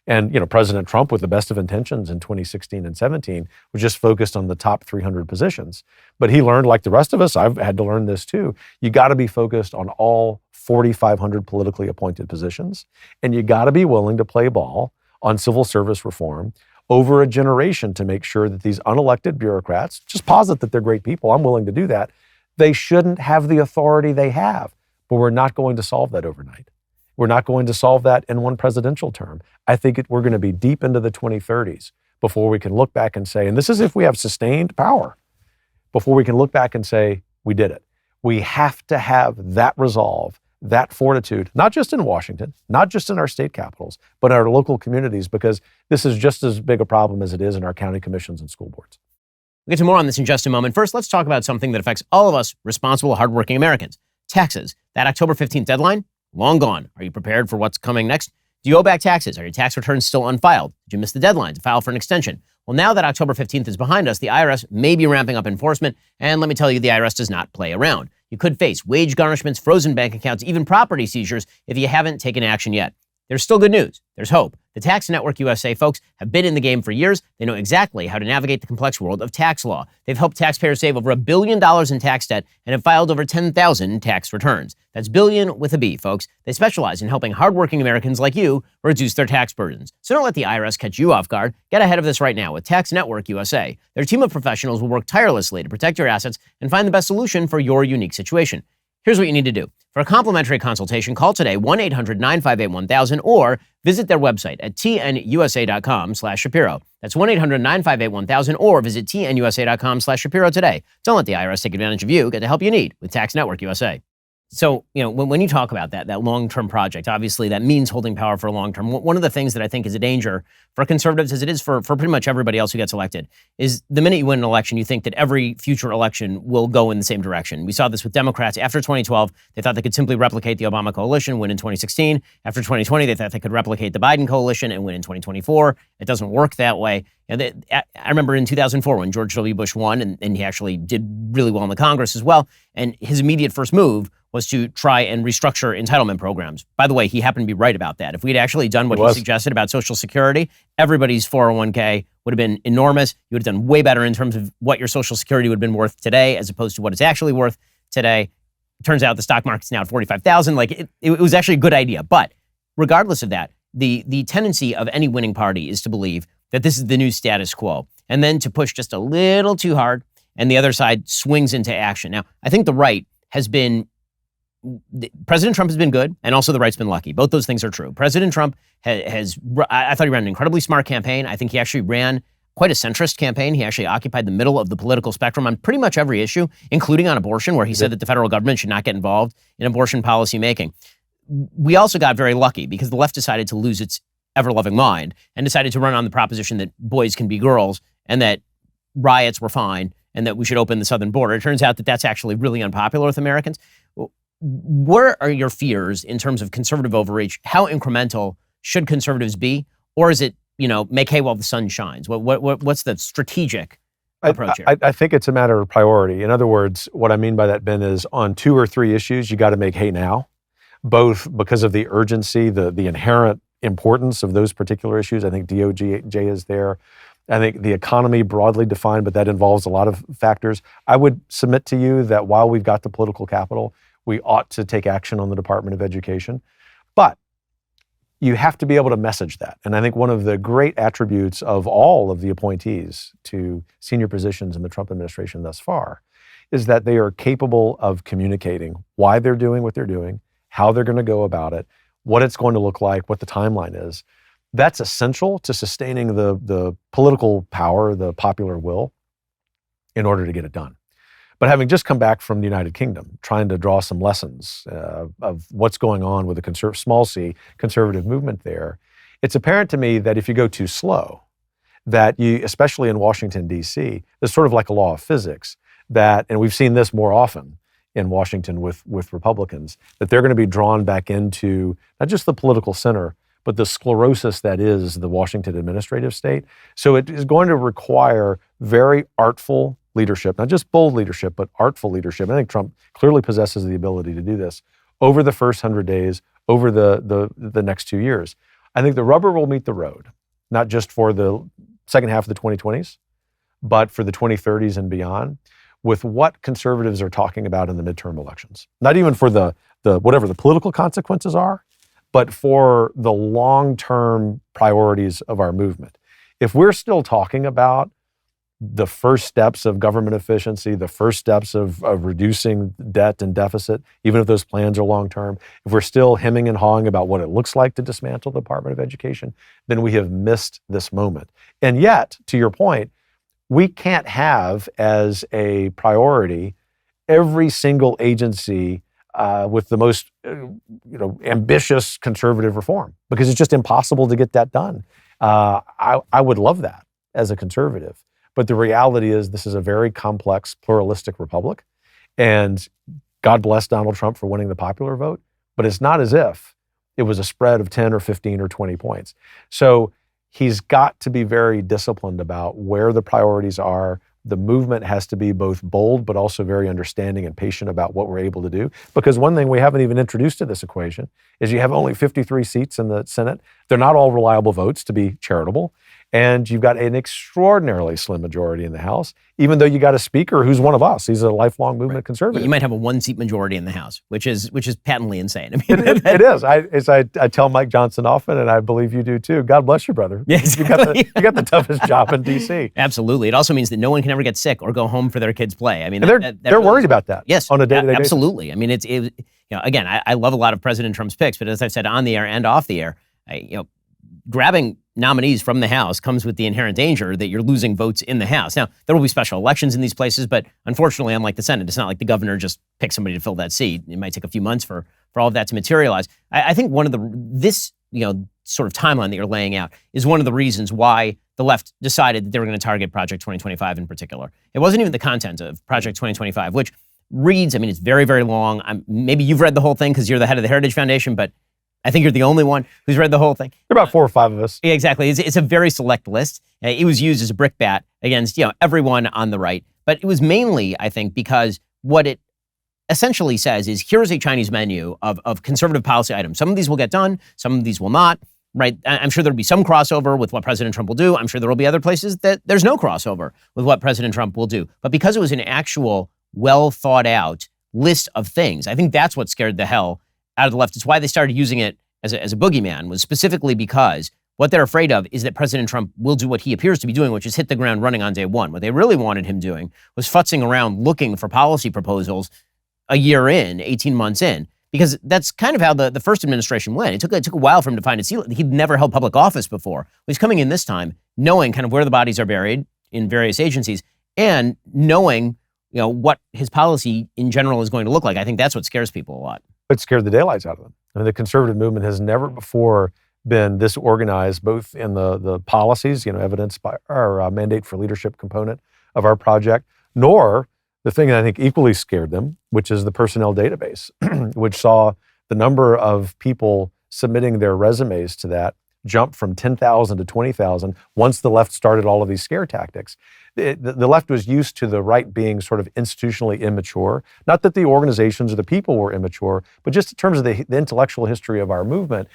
Speaker 1: And President Trump, with the best of intentions in 2016 and 17, was just focused on the top 300 positions. But he learned, like the rest of us, I've had to learn this too, you got to be focused on all 4,500 politically appointed positions, and you got to be willing to play ball on civil service reform over a generation to make sure that these unelected bureaucrats, just posit that they're great people, I'm willing to do that, they shouldn't have the authority they have. But we're not going to solve that overnight. We're not going to solve that in one presidential term. I think we're going to be deep into the 2030s before we can look back and say, and this is if we have sustained power, before we can look back and say, we did it. We have to have that resolve, that fortitude, not just in Washington, not just in our state capitals, but in our local communities, because this is just as big a problem as it is in our county commissions and school boards.
Speaker 2: We'll get to more on this in just a moment. First, let's talk about something that affects all of us responsible, hardworking Americans. Taxes. That October 15th deadline, long gone. Are you prepared for what's coming next? Do you owe back taxes? Are your tax returns still unfiled? Did you miss the deadline to file for an extension? Well, now that October 15th is behind us, the IRS may be ramping up enforcement, and let me tell you, the IRS does not play around. You could face wage garnishments, frozen bank accounts, even property seizures if you haven't taken action yet. There's still good news. There's hope. The Tax Network USA folks have been in the game for years. They know exactly how to navigate the complex world of tax law. They've helped taxpayers save over $1 billion in tax debt and have filed over 10,000 tax returns. That's billion with a B, folks. They specialize in helping hardworking Americans like you reduce their tax burdens. So don't let the IRS catch you off guard. Get ahead of this right now with Tax Network USA. Their team of professionals will work tirelessly to protect your assets and find the best solution for your unique situation. Here's what you need to do. For a complimentary consultation, call today 1-800-958-1000 or visit their website at tnusa.com/Shapiro. That's 1-800-958-1000 or visit tnusa.com/Shapiro today. Don't let the IRS take advantage of you. Get the help you need with Tax Network USA. So, when you talk about that long-term project, obviously that means holding power for a long term. One of the things that I think is a danger for conservatives, as it is for pretty much everybody else who gets elected, is the minute you win an election, you think that every future election will go in the same direction. We saw this with Democrats. After 2012, they thought they could simply replicate the Obama coalition, win in 2016. After 2020, they thought they could replicate the Biden coalition and win in 2024. It doesn't work that way. I remember in 2004 when George W. Bush won, and he actually did really well in the Congress as well, and his immediate first move was to try and restructure entitlement programs. By the way, he happened to be right about that. If we'd actually done what he suggested about Social Security, everybody's 401k would have been enormous. You would have done way better in terms of what your Social Security would have been worth today as opposed to what it's actually worth today. It turns out the stock market's now at 45,000. It was actually a good idea. But regardless of that, the tendency of any winning party is to believe that this is the new status quo, and then to push just a little too hard, and the other side swings into action. Now, I think the right has been President Trump has been good, and also the right's been lucky. Both those things are true. President Trump I thought he ran an incredibly smart campaign. I think he actually ran quite a centrist campaign. He actually occupied the middle of the political spectrum on pretty much every issue, including on abortion, where he said that the federal government should not get involved in abortion policy making. We also got very lucky because the left decided to lose its ever-loving mind and decided to run on the proposition that boys can be girls and that riots were fine and that we should open the southern border. It turns out that that's actually really unpopular with Americans. Where are your fears in terms of conservative overreach? How incremental should conservatives be? Or is it, make hay while the sun shines? What's the strategic approach here?
Speaker 1: I think it's a matter of priority. In other words, what I mean by that, Ben, is on 2 or 3 issues, you got to make hay now, both because of the urgency, the inherent importance of those particular issues. I think DOJ is there. I think the economy broadly defined, but that involves a lot of factors. I would submit to you that while we've got the political capital, we ought to take action on the Department of Education. But you have to be able to message that. And I think one of the great attributes of all of the appointees to senior positions in the Trump administration thus far is that they are capable of communicating why they're doing what they're doing, how they're going to go about it, what it's going to look like, what the timeline is. That's essential to sustaining the political power, the popular will, in order to get it done. But having just come back from the United Kingdom, trying to draw some lessons of what's going on with the small c conservative movement there, it's apparent to me that if you go too slow, that you, especially in Washington, D.C., there's sort of like a law of physics that, and we've seen this more often in Washington with Republicans, that they're going to be drawn back into not just the political center, but the sclerosis that is the Washington administrative state. So it is going to require very artful leadership, not just bold leadership, but artful leadership. I think Trump clearly possesses the ability to do this over the first 100 days, over the next 2 years. I think the rubber will meet the road, not just for the second half of the 2020s, but for the 2030s and beyond, with what conservatives are talking about in the midterm elections. Not even for the whatever the political consequences are, but for the long-term priorities of our movement. If we're still talking about the first steps of government efficiency, the first steps of reducing debt and deficit, even if those plans are long-term, if we're still hemming and hawing about what it looks like to dismantle the Department of Education, then we have missed this moment. And yet, to your point, we can't have as a priority every single agency with the most ambitious conservative reform, because it's just impossible to get that done. I would love that as a conservative. But the reality is this is a very complex, pluralistic republic. And God bless Donald Trump for winning the popular vote. But it's not as if it was a spread of 10 or 15 or 20 points. So he's got to be very disciplined about where the priorities are. The movement has to be both bold, but also very understanding and patient about what we're able to do. Because one thing we haven't even introduced to this equation is you have only 53 seats in the Senate. They're not all reliable votes, to be charitable. And you've got an extraordinarily slim majority in the House, even though you got a speaker who's one of us. He's a lifelong movement conservative.
Speaker 2: You might have a one-seat majority in the House, which is patently insane. I
Speaker 1: mean, it is. I tell Mike Johnson often, and I believe you do too. God bless you, brother.
Speaker 2: Yes,
Speaker 1: you got the toughest job in D.C.
Speaker 2: Absolutely. It also means that no one can ever get sick or go home for their kids' play. I mean,
Speaker 1: they're
Speaker 2: really
Speaker 1: worried about that.
Speaker 2: Yes,
Speaker 1: on a day-to-day basis.
Speaker 2: Absolutely. I mean, again, I love a lot of President Trump's picks, but as I've said on the air and off the air, grabbing nominees from the House comes with the inherent danger that you're losing votes in the House. Now, there will be special elections in these places, but unfortunately, unlike the Senate, it's not like the governor just picks somebody to fill that seat. It might take a few months for all of that to materialize. I think one of this sort of timeline that you're laying out is one of the reasons why the left decided that they were going to target Project 2025 in particular. It wasn't even the content of Project 2025, which reads, I mean, it's very, very long. Maybe you've read the whole thing because you're the head of the Heritage Foundation, but I think you're the only one who's read the whole thing.
Speaker 1: There are about 4 or 5 of us.
Speaker 2: Yeah, exactly. It's a very select list. It was used as a brickbat against everyone on the right. But it was mainly, I think, because what it essentially says is here's a Chinese menu of conservative policy items. Some of these will get done. Some of these will not. Right? I'm sure there'll be some crossover with what President Trump will do. I'm sure there will be other places that there's no crossover with what President Trump will do. But because it was an actual, well thought out list of things, I think that's what scared the hell out of the left. It's why they started using it as a boogeyman, was specifically because what they're afraid of is that President Trump will do what he appears to be doing, which is hit the ground running on day one. What they really wanted him doing was futzing around looking for policy proposals a year in, 18 months in, because that's kind of how the first administration went. It took a while for him to find his seal. He'd never held public office before. He's coming in this time knowing kind of where the bodies are buried in various agencies and knowing what his policy in general is going to look like. I think that's what scares people a lot.
Speaker 1: It scared the daylights out of them. I mean, the conservative movement has never before been this organized, both in the policies, evidenced by our mandate for leadership component of our project, nor the thing that I think equally scared them, which is the personnel database, which saw the number of people submitting their resumes to that jump from 10,000 to 20,000 once the left started all of these scare tactics. The left was used to the right being sort of institutionally immature. Not that the organizations or the people were immature, but just in terms of the intellectual history of our movement,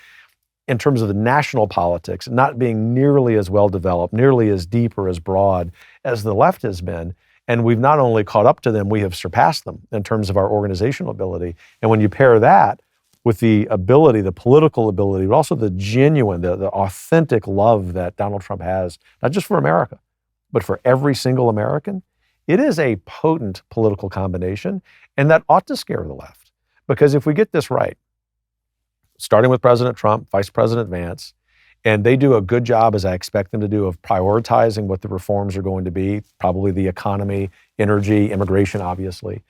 Speaker 1: in terms of the national politics, not being nearly as well developed, nearly as deep or as broad as the left has been. And we've not only caught up to them, we have surpassed them in terms of our organizational ability. And when you pair that with the ability, the political ability, but also the genuine, the authentic love that Donald Trump has, not just for America, but for every single American, it is a potent political combination, and that ought to scare the left. Because if we get this right, starting with President Trump, Vice President Vance, and they do a good job, as I expect them to do, of prioritizing what the reforms are going to be, probably the economy, energy, immigration, obviously,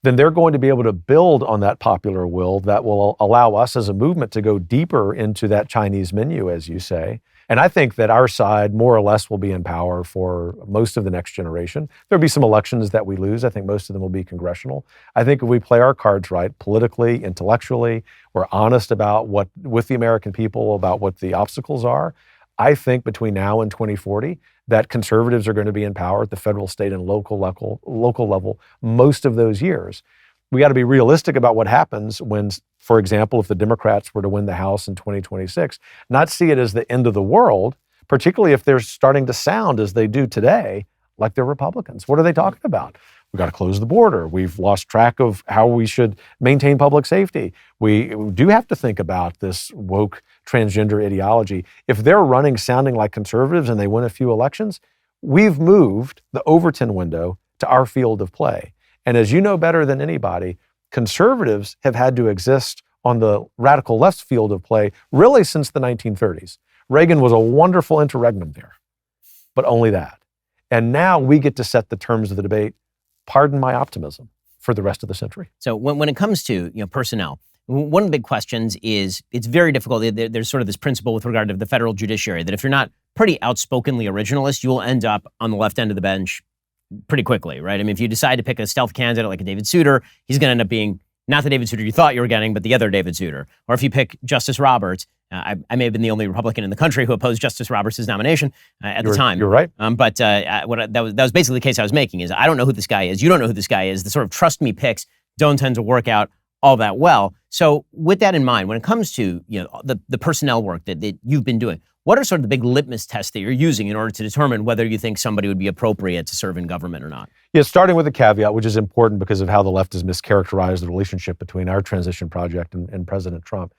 Speaker 1: then they're going to be able to build on that popular will that will allow us as a movement to go deeper into that Chinese menu, as you say. And I think that our side more or less will be in power for most of the next generation. There'll be some elections that we lose. I think most of them will be congressional. I think if we play our cards right, politically, intellectually, we're honest about with the American people about what the obstacles are, I think between now and 2040, that conservatives are going to be in power at the federal, state, and local level most of those years. We got to be realistic about what happens when, for example, if the Democrats were to win the House in 2026, not see it as the end of the world, particularly if they're starting to sound as they do today, like they're Republicans. What are they talking about? We've got to close the border. We've lost track of how we should maintain public safety. We do have to think about this woke transgender ideology. If they're running sounding like conservatives and they win a few elections, we've moved the Overton window to our field of play. And as you know better than anybody, conservatives have had to exist on the radical left's field of play really since the 1930s. Reagan was a wonderful interregnum there, but only that. And now we get to set the terms of the debate, pardon my optimism, for the rest of the century.
Speaker 2: So when it comes to personnel, one of the big questions is it's very difficult. There's sort of this principle with regard to the federal judiciary that if you're not pretty outspokenly originalist, you will end up on the left end of the bench pretty quickly, right? I mean, if you decide to pick a stealth candidate like a David Souter, he's going to end up being not the David Souter you thought you were getting, but the other David Souter. Or if you pick Justice Roberts, I may have been the only Republican in the country who opposed Justice Roberts' nomination at the time.
Speaker 1: You're right.
Speaker 2: But that was basically the case I was making, is I don't know who this guy is. You don't know who this guy is. The sort of trust me picks don't tend to work out all that well. So with that in mind, when it comes to the personnel work that you've been doing, what are sort of the big litmus tests that you're using in order to determine whether you think somebody would be appropriate to serve in government or not?
Speaker 1: Yeah, starting with a caveat, which is important because of how the left has mischaracterized the relationship between our transition project and President Trump,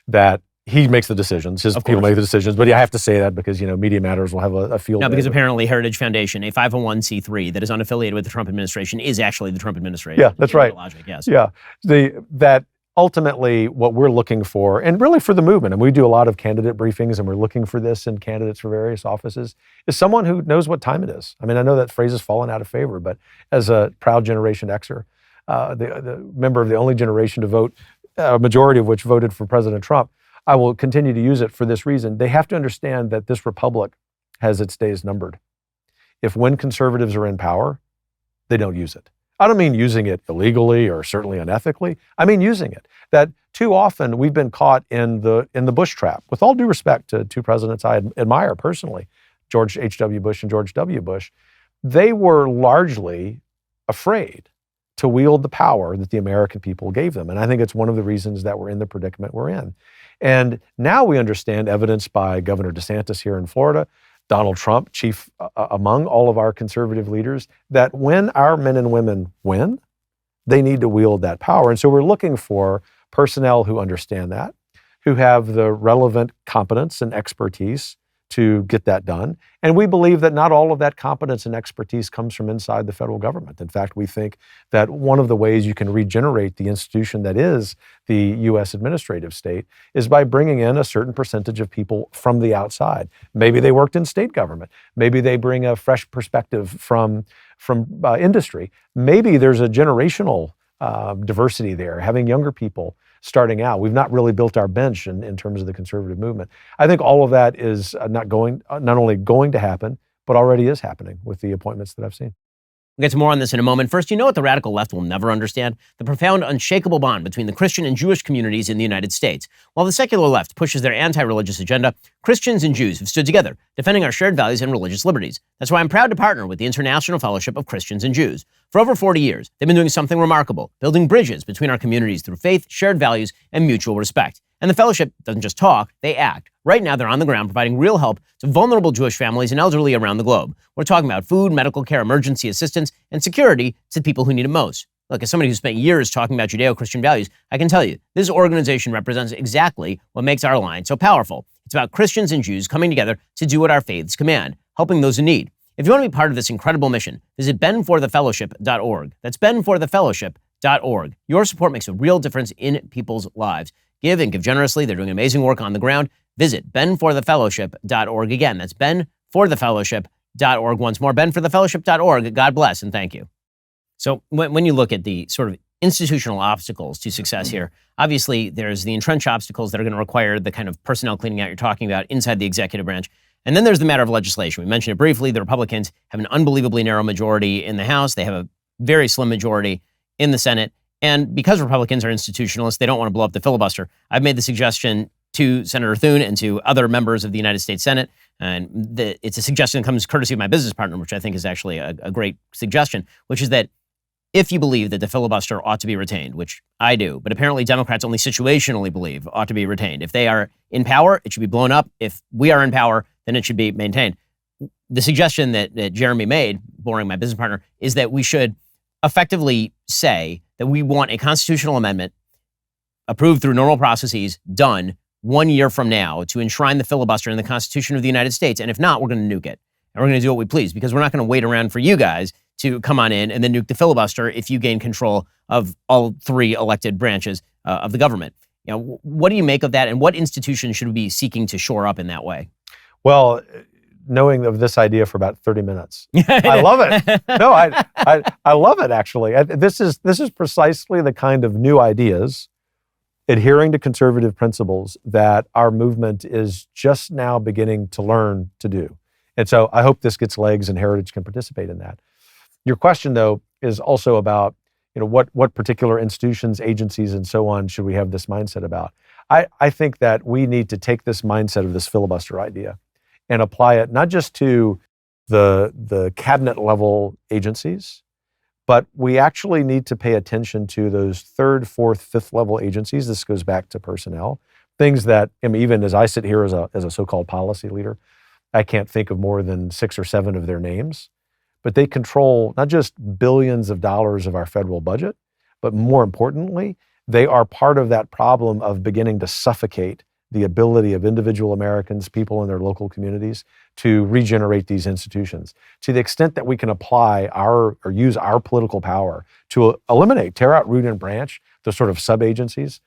Speaker 1: that he makes the decisions, his people make the decisions, but I have to say that because, Media Matters will have a field.
Speaker 2: No, because apparently Heritage Foundation, a 501c3 that is unaffiliated with the Trump administration, is actually the Trump administration.
Speaker 1: Yeah, that's right.
Speaker 2: Logic, yes.
Speaker 1: Yeah, that ultimately what we're looking for, and really for the movement, and we do a lot of candidate briefings and we're looking for this in candidates for various offices, is someone who knows what time it is. I mean, I know that phrase has fallen out of favor, but as a proud Generation Xer, the member of the only generation to vote, a majority of which voted for President Trump, I will continue to use it for this reason. They have to understand that this republic has its days numbered. If when conservatives are in power, they don't use it. I don't mean using it illegally or certainly unethically. I mean using it. That too often we've been caught in the Bush trap. With all due respect to two presidents I admire personally, George H.W. Bush and George W. Bush, they were largely afraid to wield the power that the American people gave them. And I think it's one of the reasons that we're in the predicament we're in. And now we understand, evidenced by Governor DeSantis here in Florida, Donald Trump, chief among all of our conservative leaders, that when our men and women win, they need to wield that power. And so we're looking for personnel who understand that, who have the relevant competence and expertise to get that done. And we believe that not all of that competence and expertise comes from inside the federal government. In fact, we think that one of the ways you can regenerate the institution that is the U.S. administrative state is by bringing in a certain percentage of people from the outside. Maybe they worked in state government. Maybe they bring a fresh perspective from industry. Maybe there's a generational diversity there, having younger people starting out. We've not really built our bench in terms of the conservative movement. I think all of that is not only going to happen, but already is happening with the appointments that I've seen.
Speaker 2: We'll get to more on this in a moment. First, you know what the radical left will never understand? The profound, unshakable bond between the Christian and Jewish communities in the United States. While the secular left pushes their anti-religious agenda, Christians and Jews have stood together, defending our shared values and religious liberties. That's why I'm proud to partner with the International Fellowship of Christians and Jews. For over 40 years, they've been doing something remarkable, building bridges between our communities through faith, shared values, and mutual respect. And the fellowship doesn't just talk, they act. Right now, they're on the ground providing real help to vulnerable Jewish families and elderly around the globe. We're talking about food, medical care, emergency assistance, and security to the people who need it most. Look, as somebody who spent years talking about Judeo-Christian values, I can tell you, this organization represents exactly what makes our alliance so powerful. It's about Christians and Jews coming together to do what our faiths command, helping those in need. If you want to be part of this incredible mission, visit benforthefellowship.org. That's benforthefellowship.org. Your support makes a real difference in people's lives. Give and give generously. They're doing amazing work on the ground. Visit benforthefellowship.org. Again, that's benforthefellowship.org. Once more, benforthefellowship.org. God bless and thank you. So when you look at the sort of institutional obstacles to success here, obviously there's the entrenched obstacles that are going to require the kind of personnel cleaning out you're talking about inside the executive branch. And then there's the matter of legislation. We mentioned it briefly. The Republicans have an unbelievably narrow majority in the House. They have a very slim majority in the Senate. And because Republicans are institutionalists, they don't want to blow up the filibuster. I've made the suggestion to Senator Thune and to other members of the United States Senate, and it's a suggestion that comes courtesy of my business partner, which I think is actually a great suggestion, which is that if you believe that the filibuster ought to be retained, which I do, but apparently Democrats only situationally believe ought to be retained. If they are in power, it should be blown up. If we are in power, then it should be maintained. The suggestion that Jeremy made, boring my business partner, is that we should effectively say that we want a constitutional amendment approved through normal processes done 1 year from now to enshrine the filibuster in the Constitution of the United States. And if not, we're going to nuke it. And we're going to do what we please because we're not going to wait around for you guys to come on in and then nuke the filibuster if you gain control of all three elected branches of the government. You know, what do you make of that? And what institutions should we be seeking to shore up in that way?
Speaker 1: Well, knowing of this idea for about 30 minutes. I love it. No, I love it, actually. This is precisely the kind of new ideas, adhering to conservative principles, that our movement is just now beginning to learn to do. And so I hope this gets legs and Heritage can participate in that. Your question, though, is also about, what particular institutions, agencies, and so on should we have this mindset about? I think that we need to take this mindset of this filibuster idea and apply it not just to the cabinet level agencies, but we actually need to pay attention to those third, fourth, fifth level agencies. This goes back to personnel, things that, even as I sit here as a so-called policy leader, I can't think of more than 6 or 7 of their names, but they control not just billions of dollars of our federal budget, but more importantly, they are part of that problem of beginning to suffocate the ability of individual Americans, people in their local communities, to regenerate these institutions. To the extent that we can apply or use our political power to eliminate, tear out root and branch, those sort of sub-agencies,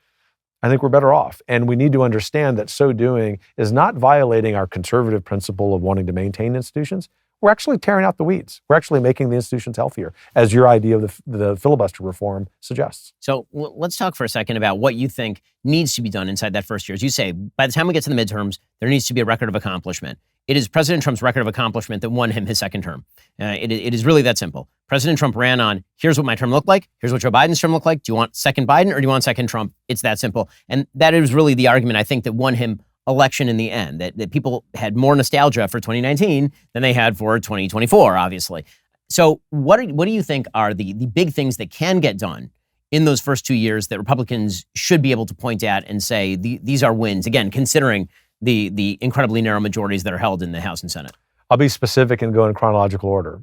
Speaker 1: I think we're better off. And we need to understand that so doing is not violating our conservative principle of wanting to maintain institutions. We're actually tearing out the weeds. We're actually making the institutions healthier, as your idea of the filibuster reform suggests.
Speaker 2: So let's talk for a second about what you think needs to be done inside that first year. As you say, by the time we get to the midterms, there needs to be a record of accomplishment. It is President Trump's record of accomplishment that won him his second term. It is really that simple. President Trump ran on, here's what my term looked like, here's what Joe Biden's term looked like. Do you want second Biden or do you want second Trump? It's that simple. And that is really the argument, I think, that won him election in the end, that people had more nostalgia for 2019 than they had for 2024, obviously. So what do you think are the big things that can get done in those first 2 years that Republicans should be able to point at and say, these are wins, again, considering the incredibly narrow majorities that are held in the House and Senate?
Speaker 1: I'll be specific and go in chronological order.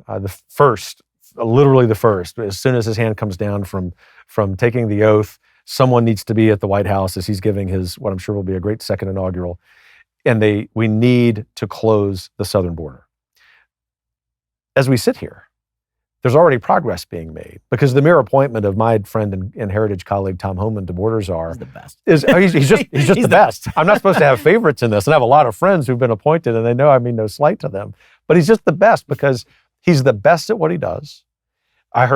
Speaker 1: Literally the first, as soon as his hand comes down from taking the oath, someone needs to be at the White House as he's giving his, what I'm sure will be a great second inaugural. And we need to close the southern border. As we sit here, there's already progress being made because the mere appointment of my friend and Heritage colleague Tom Homan to border czar
Speaker 2: He's the best.
Speaker 1: He's just the best. I'm not supposed to have favorites in this, and I have a lot of friends who've been appointed, and they know I mean no slight to them. But he's just the best because he's the best at what he does. I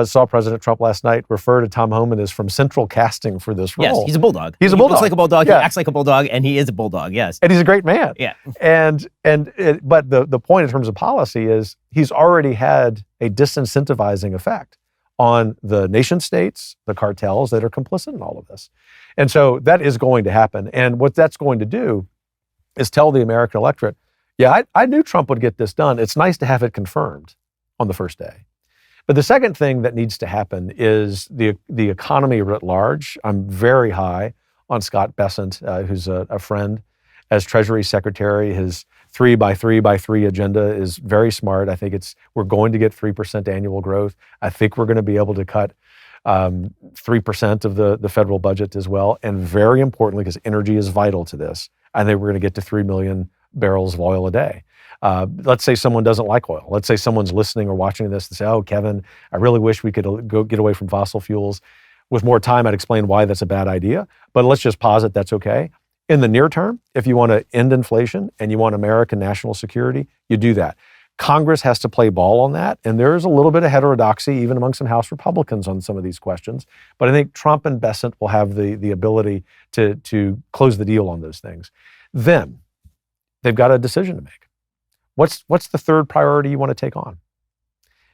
Speaker 1: saw President Trump last night refer to Tom Homan as from central casting for this role.
Speaker 2: Yes, he's a bulldog.
Speaker 1: He
Speaker 2: looks like a bulldog. Yeah. He acts like a bulldog, and he is a bulldog. Yes,
Speaker 1: and he's a great man.
Speaker 2: Yeah,
Speaker 1: but the point in terms of policy is he's already had a disincentivizing effect on the nation states, the cartels that are complicit in all of this, and so that is going to happen. And what that's going to do is tell the American electorate, yeah, I knew Trump would get this done. It's nice to have it confirmed on the first day. But the second thing that needs to happen is the economy writ large. I'm very high on Scott Bessent, who's a friend, as Treasury Secretary. His 3x3x3 agenda is very smart. I think we're going to get 3% annual growth. I think we're going to be able to cut 3% of the federal budget as well. And very importantly, because energy is vital to this, I think we're going to get to 3 million barrels of oil a day. Let's say someone doesn't like oil. Let's say someone's listening or watching this and say, oh, Kevin, I really wish we could go get away from fossil fuels. With more time, I'd explain why that's a bad idea. But let's just posit that's okay. In the near term, if you want to end inflation and you want American national security, you do that. Congress has to play ball on that. And there's a little bit of heterodoxy even among some House Republicans on some of these questions. But I think Trump and Bessent will have the ability to close the deal on those things. Then they've got a decision to make. What's the third priority you want to take on?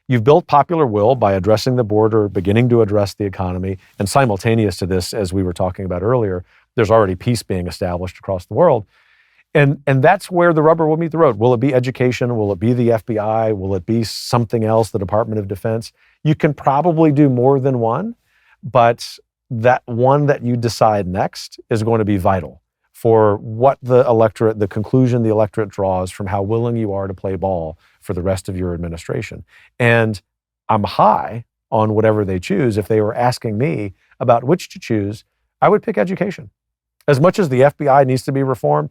Speaker 1: You've built popular will by addressing the border, beginning to address the economy, and simultaneous to this, as we were talking about earlier, there's already peace being established across the world. And that's where the rubber will meet the road. Will it be education? Will it be the FBI? Will it be something else, the Department of Defense? You can probably do more than one, but that one that you decide next is going to be vital for what the conclusion the electorate draws from how willing you are to play ball for the rest of your administration. And I'm high on whatever they choose. If they were asking me about which to choose, I would pick education. As much as the FBI needs to be reformed,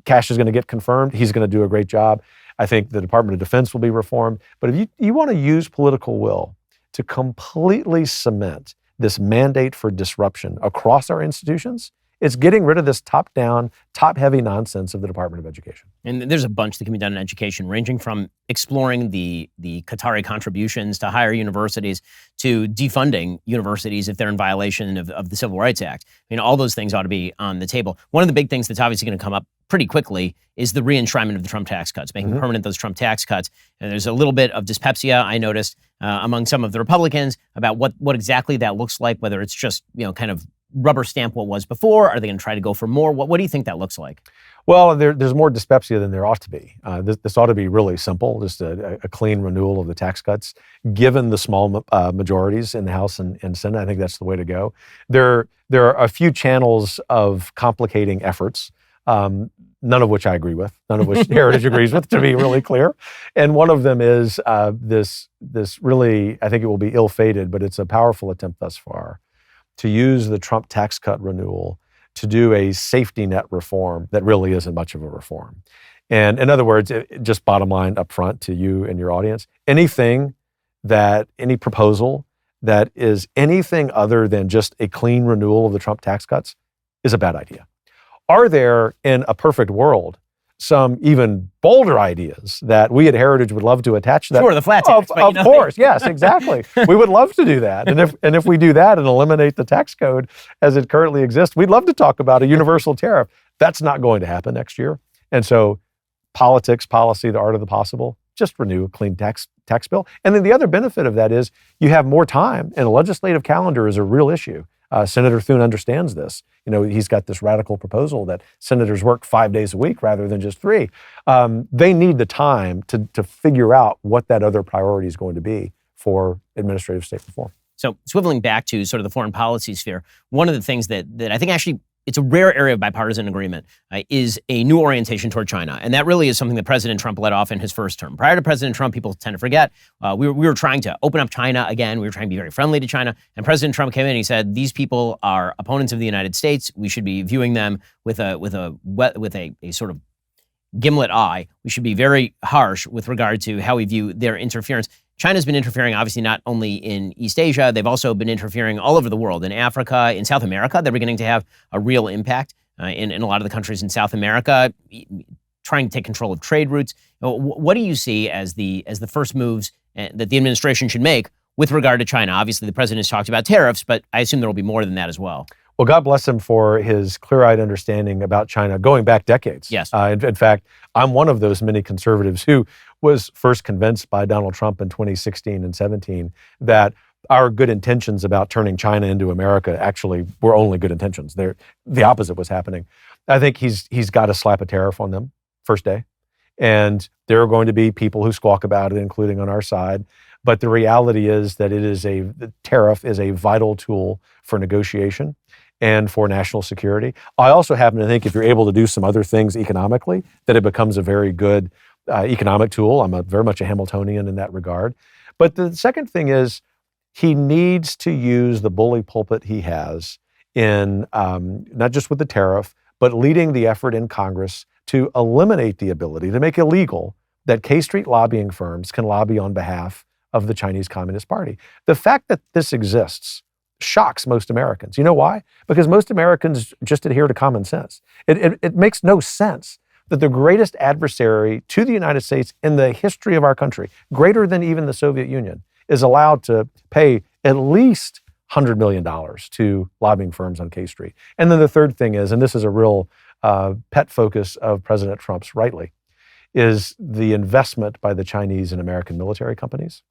Speaker 1: Cash is going to get confirmed. He's going to do a great job. I think the Department of Defense will be reformed. But if you want to use political will to completely cement this mandate for disruption across our institutions, It's getting rid of this top-down, top-heavy nonsense of the Department of Education.
Speaker 2: And there's a bunch that can be done in education, ranging from exploring the Qatari contributions to higher universities to defunding universities if they're in violation of the Civil Rights Act. I mean, all those things ought to be on the table. One of the big things that's obviously going to come up pretty quickly is the re-enshrinement of the Trump tax cuts, making permanent those Trump tax cuts. And there's a little bit of dyspepsia, I noticed, among some of the Republicans about what exactly that looks like, whether it's just, kind of rubber stamp what was before. Are they going to try to go for more? What do you think that looks like?
Speaker 1: Well, there's more dyspepsia than there ought to be. This ought to be really simple, just a clean renewal of the tax cuts. Given the small majorities in the House and Senate, I think that's the way to go. There are a few channels of complicating efforts, none of which I agree with, none of which Heritage agrees with, to be really clear. And one of them is this really, I think it will be ill-fated, but it's a powerful attempt thus far to use the Trump tax cut renewal to do a safety net reform that really isn't much of a reform. And in other words, just bottom line up front to you and your audience, any proposal that is anything other than just a clean renewal of the Trump tax cuts is a bad idea. Are there, in a perfect world, some even bolder ideas that we at Heritage would love to attach to that?
Speaker 2: Sure, the flat tax.
Speaker 1: Of course, yes, exactly. We would love to do that. And if we do that and eliminate the tax code as it currently exists, we'd love to talk about a universal tariff. That's not going to happen next year. And so politics, policy, the art of the possible, just renew a clean tax bill. And then the other benefit of that is you have more time, and a legislative calendar is a real issue. Senator Thune understands this. He's got this radical proposal that senators work 5 days a week rather than just 3. They need the time to figure out what that other priority is going to be for administrative state reform.
Speaker 2: So swiveling back to sort of the foreign policy sphere, one of the things that I think actually it's a rare area of bipartisan agreement is a new orientation toward China. And that really is something that President Trump led off in his first term. Prior to President Trump, people tend to forget, we were trying to open up China again. We were trying to be very friendly to China. And President Trump came in and he said, these people are opponents of the United States. We should be viewing them with a sort of gimlet eye. We should be very harsh with regard to how we view their interference. China's been interfering, obviously, not only in East Asia, they've also been interfering all over the world. In Africa, in South America, they're beginning to have a real impact in a lot of the countries in South America, trying to take control of trade routes. What do you see as the first moves that the administration should make with regard to China? Obviously, the president has talked about tariffs, but I assume there will be more than that as well.
Speaker 1: Well, God bless him for his clear-eyed understanding about China going back decades.
Speaker 2: Yes.
Speaker 1: In fact, I'm one of those many conservatives who was first convinced by Donald Trump in 2016 and 17 that our good intentions about turning China into America actually were only good intentions. The opposite was happening. I think he's got to slap a tariff on them first day. And there are going to be people who squawk about it, including on our side. But the reality is that the tariff is a vital tool for negotiation and for national security. I also happen to think if you're able to do some other things economically, that it becomes a very good economic tool. I'm very much a Hamiltonian in that regard. But the second thing is he needs to use the bully pulpit he has in not just with the tariff, but leading the effort in Congress to eliminate the ability to make illegal that K Street lobbying firms can lobby on behalf of the Chinese Communist Party. The fact that this exists shocks most Americans. You know why? Because most Americans just adhere to common sense. It makes no sense that the greatest adversary to the United States in the history of our country, greater than even the Soviet Union, is allowed to pay at least $100 million to lobbying firms on K Street. And then the third thing is, and this is a real pet focus of President Trump's rightly, is the investment by the Chinese in American military companies.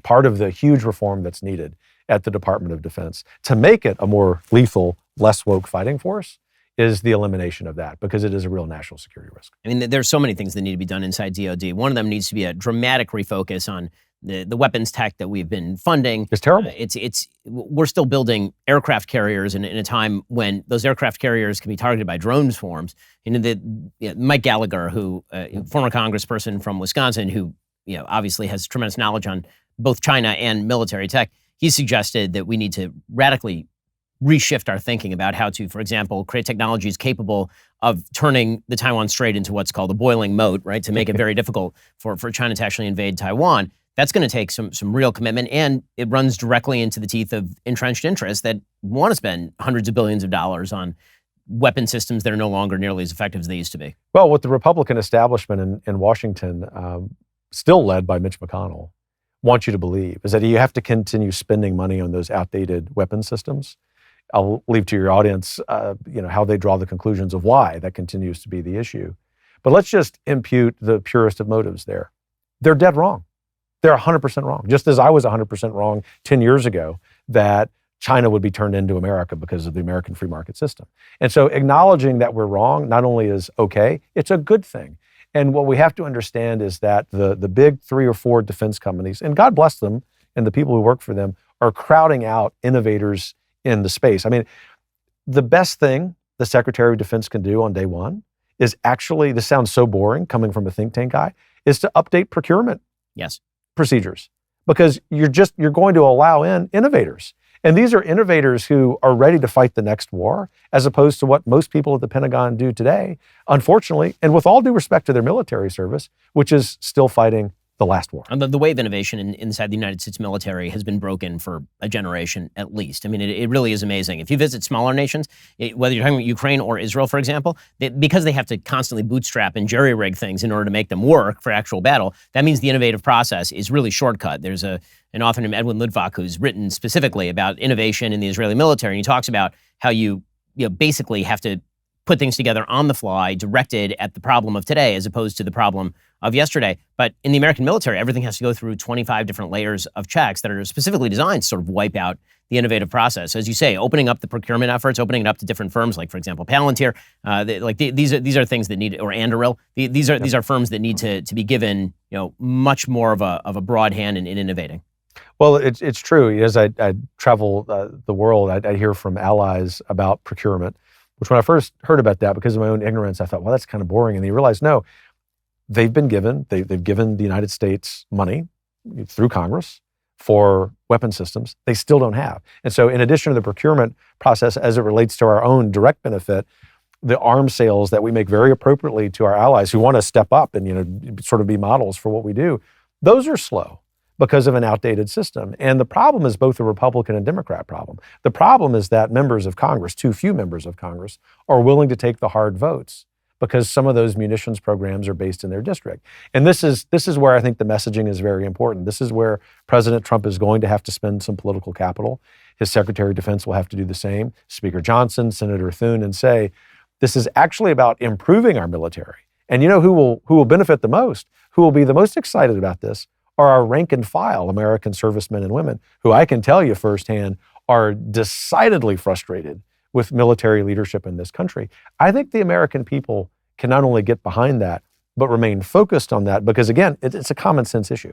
Speaker 1: Part of the huge reform that's needed at the Department of Defense to make it a more lethal, less woke fighting force is the elimination of that, because it is a real national security risk.
Speaker 2: I mean, there's so many things that need to be done inside DOD. One of them needs to be a dramatic refocus on the weapons tech that we've been funding.
Speaker 1: It's terrible.
Speaker 2: We're still building aircraft carriers in a time when those aircraft carriers can be targeted by drone swarms. Mike Gallagher, who former congressperson from Wisconsin, who obviously has tremendous knowledge on both China and military tech, he suggested that we need to radically reshift our thinking about how to, for example, create technologies capable of turning the Taiwan Strait into what's called a boiling moat, right? To make it very difficult for China to actually invade Taiwan. That's going to take some real commitment, and it runs directly into the teeth of entrenched interests that want to spend hundreds of billions of dollars on weapon systems that are no longer nearly as effective as they used to be.
Speaker 1: Well, with the Republican establishment in Washington, still led by Mitch McConnell, want you to believe is that you have to continue spending money on those outdated weapon systems. I'll leave to your audience, how they draw the conclusions of why that continues to be the issue. But let's just impute the purest of motives there. They're dead wrong. They're 100% wrong. Just as I was 100% wrong 10 years ago that China would be turned into America because of the American free market system. And so acknowledging that we're wrong not only is okay, it's a good thing. And what we have to understand is that the big 3 or 4 defense companies, and God bless them, and the people who work for them, are crowding out innovators in the space. I mean, the best thing the Secretary of Defense can do on day one is actually, this sounds so boring coming from a think tank guy, is to update procurement procedures. Because you're going to allow in innovators. And these are innovators who are ready to fight the next war, as opposed to what most people at the Pentagon do today, unfortunately, and with all due respect to their military service, which is still fighting the last war.
Speaker 2: And the wave of innovation inside the United States military has been broken for a generation at least. I mean, it really is amazing. If you visit smaller nations, whether you're talking about Ukraine or Israel, for example, because they have to constantly bootstrap and jerry-rig things in order to make them work for actual battle, that means the innovative process is really shortcut. There's an author named Edwin Litvak who's written specifically about innovation in the Israeli military, and he talks about how you basically have to put things together on the fly, directed at the problem of today as opposed to the problem of yesterday. But in the American military, everything has to go through 25 different layers of checks that are specifically designed to sort of wipe out the innovative process. As you say, opening up the procurement efforts, opening it up to different firms, like, for example, Palantir, these are things that need, or Anduril, these are firms that need to be given much more of a broad hand in innovating.
Speaker 1: Well, it's true. As I travel the world, I hear from allies about procurement, which when I first heard about that, because of my own ignorance, I thought, well, that's kind of boring. And they realized, no, they've given the United States money through Congress for weapon systems they still don't have. And so in addition to the procurement process as it relates to our own direct benefit, the arms sales that we make very appropriately to our allies who want to step up and sort of be models for what we do, those are slow because of an outdated system. And the problem is both a Republican and Democrat problem. The problem is that members of Congress, too few members of Congress, are willing to take the hard votes because some of those munitions programs are based in their district. And this is where I think the messaging is very important. This is where President Trump is going to have to spend some political capital. His Secretary of Defense will have to do the same, Speaker Johnson, Senator Thune, and say, this is actually about improving our military. And who will benefit the most, who will be the most excited about this, are our rank and file American servicemen and women, who I can tell you firsthand are decidedly frustrated with military leadership in this country. I think the American people can not only get behind that, but remain focused on that because, again, it's a common sense issue.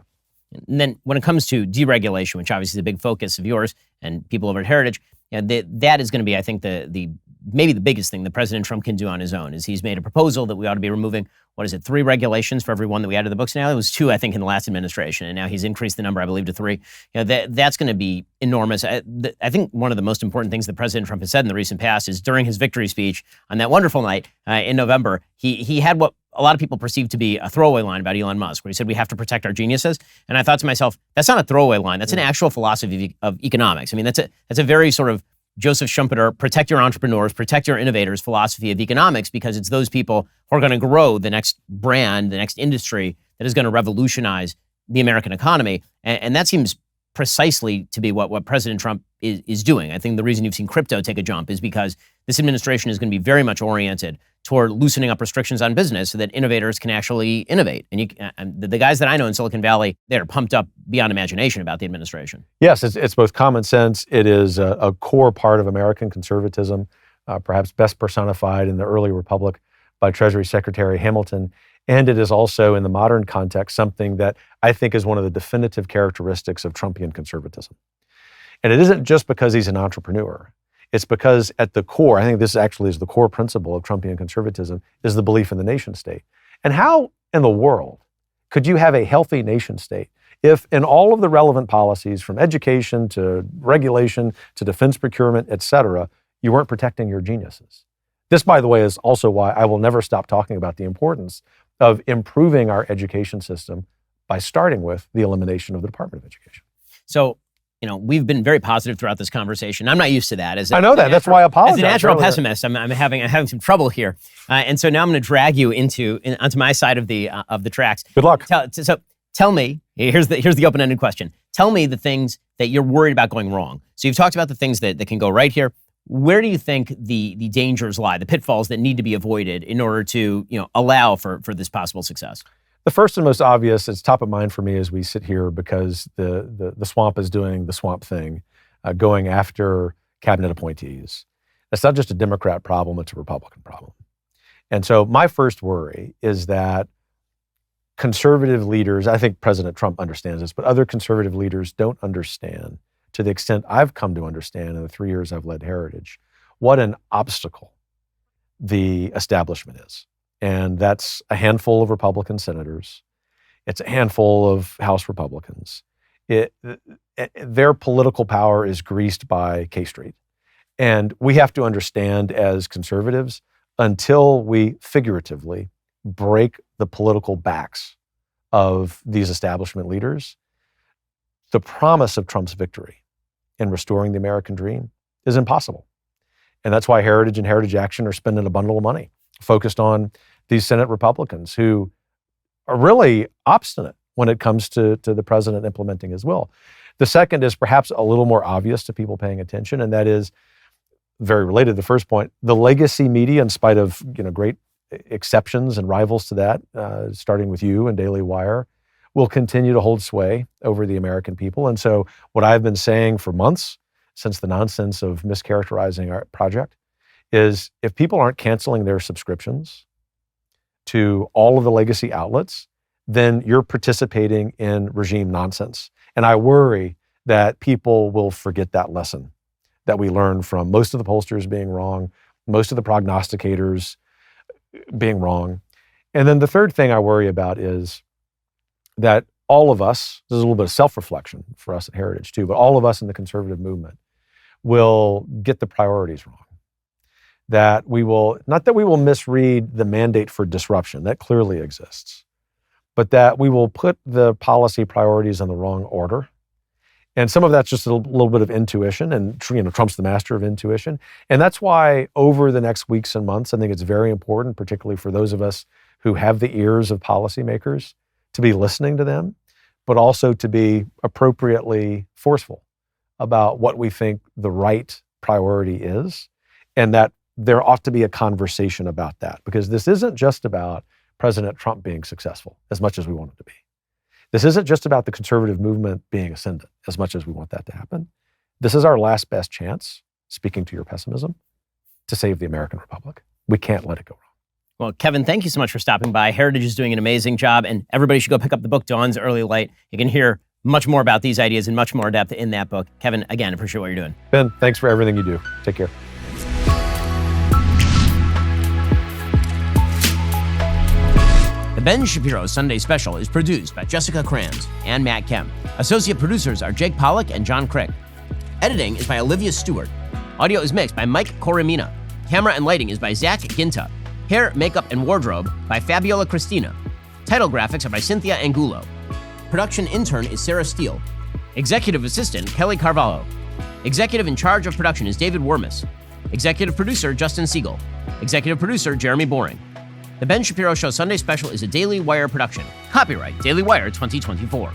Speaker 2: And then when it comes to deregulation, which obviously is a big focus of yours and people over at Heritage, that is going to be, I think, maybe the biggest thing that President Trump can do on his own is he's made a proposal that we ought to be removing, 3 regulations for every one that we add to the books now? It was 2, I think, in the last administration, and now he's increased the number, I believe, to 3. That's going to be enormous. I think one of the most important things that President Trump has said in the recent past is during his victory speech on that wonderful night in November, he had what a lot of people perceive to be a throwaway line about Elon Musk, where he said we have to protect our geniuses. And I thought to myself, that's not a throwaway line. That's an actual philosophy of economics. I mean, that's a very sort of Joseph Schumpeter, protect your entrepreneurs, protect your innovators philosophy of economics, because it's those people who are going to grow the next brand, the next industry that is going to revolutionize the American economy. And that seems precisely to be what President Trump is doing. I think the reason you've seen crypto take a jump is because this administration is going to be very much oriented toward loosening up restrictions on business so that innovators can actually innovate. And the guys that I know in Silicon Valley, they're pumped up beyond imagination about the administration.
Speaker 1: Yes, it's both common sense. It is a core part of American conservatism, perhaps best personified in the early republic by Treasury Secretary Hamilton. And it is also, in the modern context, something that I think is one of the definitive characteristics of Trumpian conservatism. And it isn't just because he's an entrepreneur. It's because at the core, I think this actually is the core principle of Trumpian conservatism, is the belief in the nation state. And how in the world could you have a healthy nation state if in all of the relevant policies, from education to regulation to defense procurement, et cetera, you weren't protecting your geniuses? This, by the way, is also why I will never stop talking about the importance of improving our education system by starting with the elimination of the Department of Education.
Speaker 2: So we've been very positive throughout this conversation. I'm not used to that.
Speaker 1: I know that. That's why I apologize.
Speaker 2: As a natural pessimist, I'm having some trouble here, and so now I'm going to drag you onto my side of the tracks.
Speaker 1: Good luck.
Speaker 2: So tell me. Here's the open-ended question. Tell me the things that you're worried about going wrong. So you've talked about the things that can go right here. Where do you think the dangers lie, the pitfalls that need to be avoided in order to allow for this possible success?
Speaker 1: The first and most obvious, it's top of mind for me as we sit here because the swamp is doing the swamp thing, going after cabinet appointees. It's not just a Democrat problem, it's a Republican problem. And so my first worry is that conservative leaders, I think President Trump understands this, but other conservative leaders don't understand, to the extent I've come to understand in the 3 years I've led Heritage, what an obstacle the establishment is. And that's a handful of Republican senators. It's a handful of House Republicans. Their political power is greased by K Street. And we have to understand as conservatives, until we figuratively break the political backs of these establishment leaders, the promise of Trump's victory in restoring the American dream is impossible. And that's why Heritage and Heritage Action are spending a bundle of money focused on these Senate Republicans who are really obstinate when it comes to the president implementing his will. The second is perhaps a little more obvious to people paying attention, and that is very related to the first point. The legacy media, in spite of great exceptions and rivals to that, starting with you and Daily Wire, will continue to hold sway over the American people. And so what I've been saying for months, since the nonsense of mischaracterizing our project, is if people aren't canceling their subscriptions to all of the legacy outlets, then you're participating in regime nonsense. And I worry that people will forget that lesson that we learned from most of the pollsters being wrong, most of the prognosticators being wrong. And then the third thing I worry about is that all of us, there's a little bit of self-reflection for us at Heritage too, but all of us in the conservative movement will get the priorities wrong. That we will, not that we will misread the mandate for disruption, that clearly exists, but that we will put the policy priorities in the wrong order. And some of that's just a little bit of intuition, and Trump's the master of intuition. And that's why over the next weeks and months, I think it's very important, particularly for those of us who have the ears of policymakers, to be listening to them, but also to be appropriately forceful about what we think the right priority is, and that there ought to be a conversation about that, because this isn't just about President Trump being successful as much as we want it to be. This isn't just about the conservative movement being ascendant as much as we want that to happen. This is our last best chance, speaking to your pessimism, to save the American Republic. We can't let it go wrong.
Speaker 2: Well, Kevin, thank you so much for stopping by. Heritage is doing an amazing job, and everybody should go pick up the book, Dawn's Early Light. You can hear much more about these ideas in much more depth in that book. Kevin, again, appreciate what you're doing.
Speaker 1: Ben, thanks for everything you do. Take care.
Speaker 2: The Ben Shapiro Sunday Special is produced by Jessica Kranz and Matt Kemp. Associate producers are Jake Pollock and John Crick. Editing is by Olivia Stewart. Audio is mixed by Mike Coromina. Camera and lighting is by Zach Ginta. Hair, makeup, and wardrobe by Fabiola Cristina. Title graphics are by Cynthia Angulo. Production intern is Sarah Steele. Executive assistant, Kelly Carvalho. Executive in charge of production is David Wormus. Executive producer, Justin Siegel. Executive producer, Jeremy Boring. The Ben Shapiro Show Sunday Special is a Daily Wire production. Copyright Daily Wire 2024.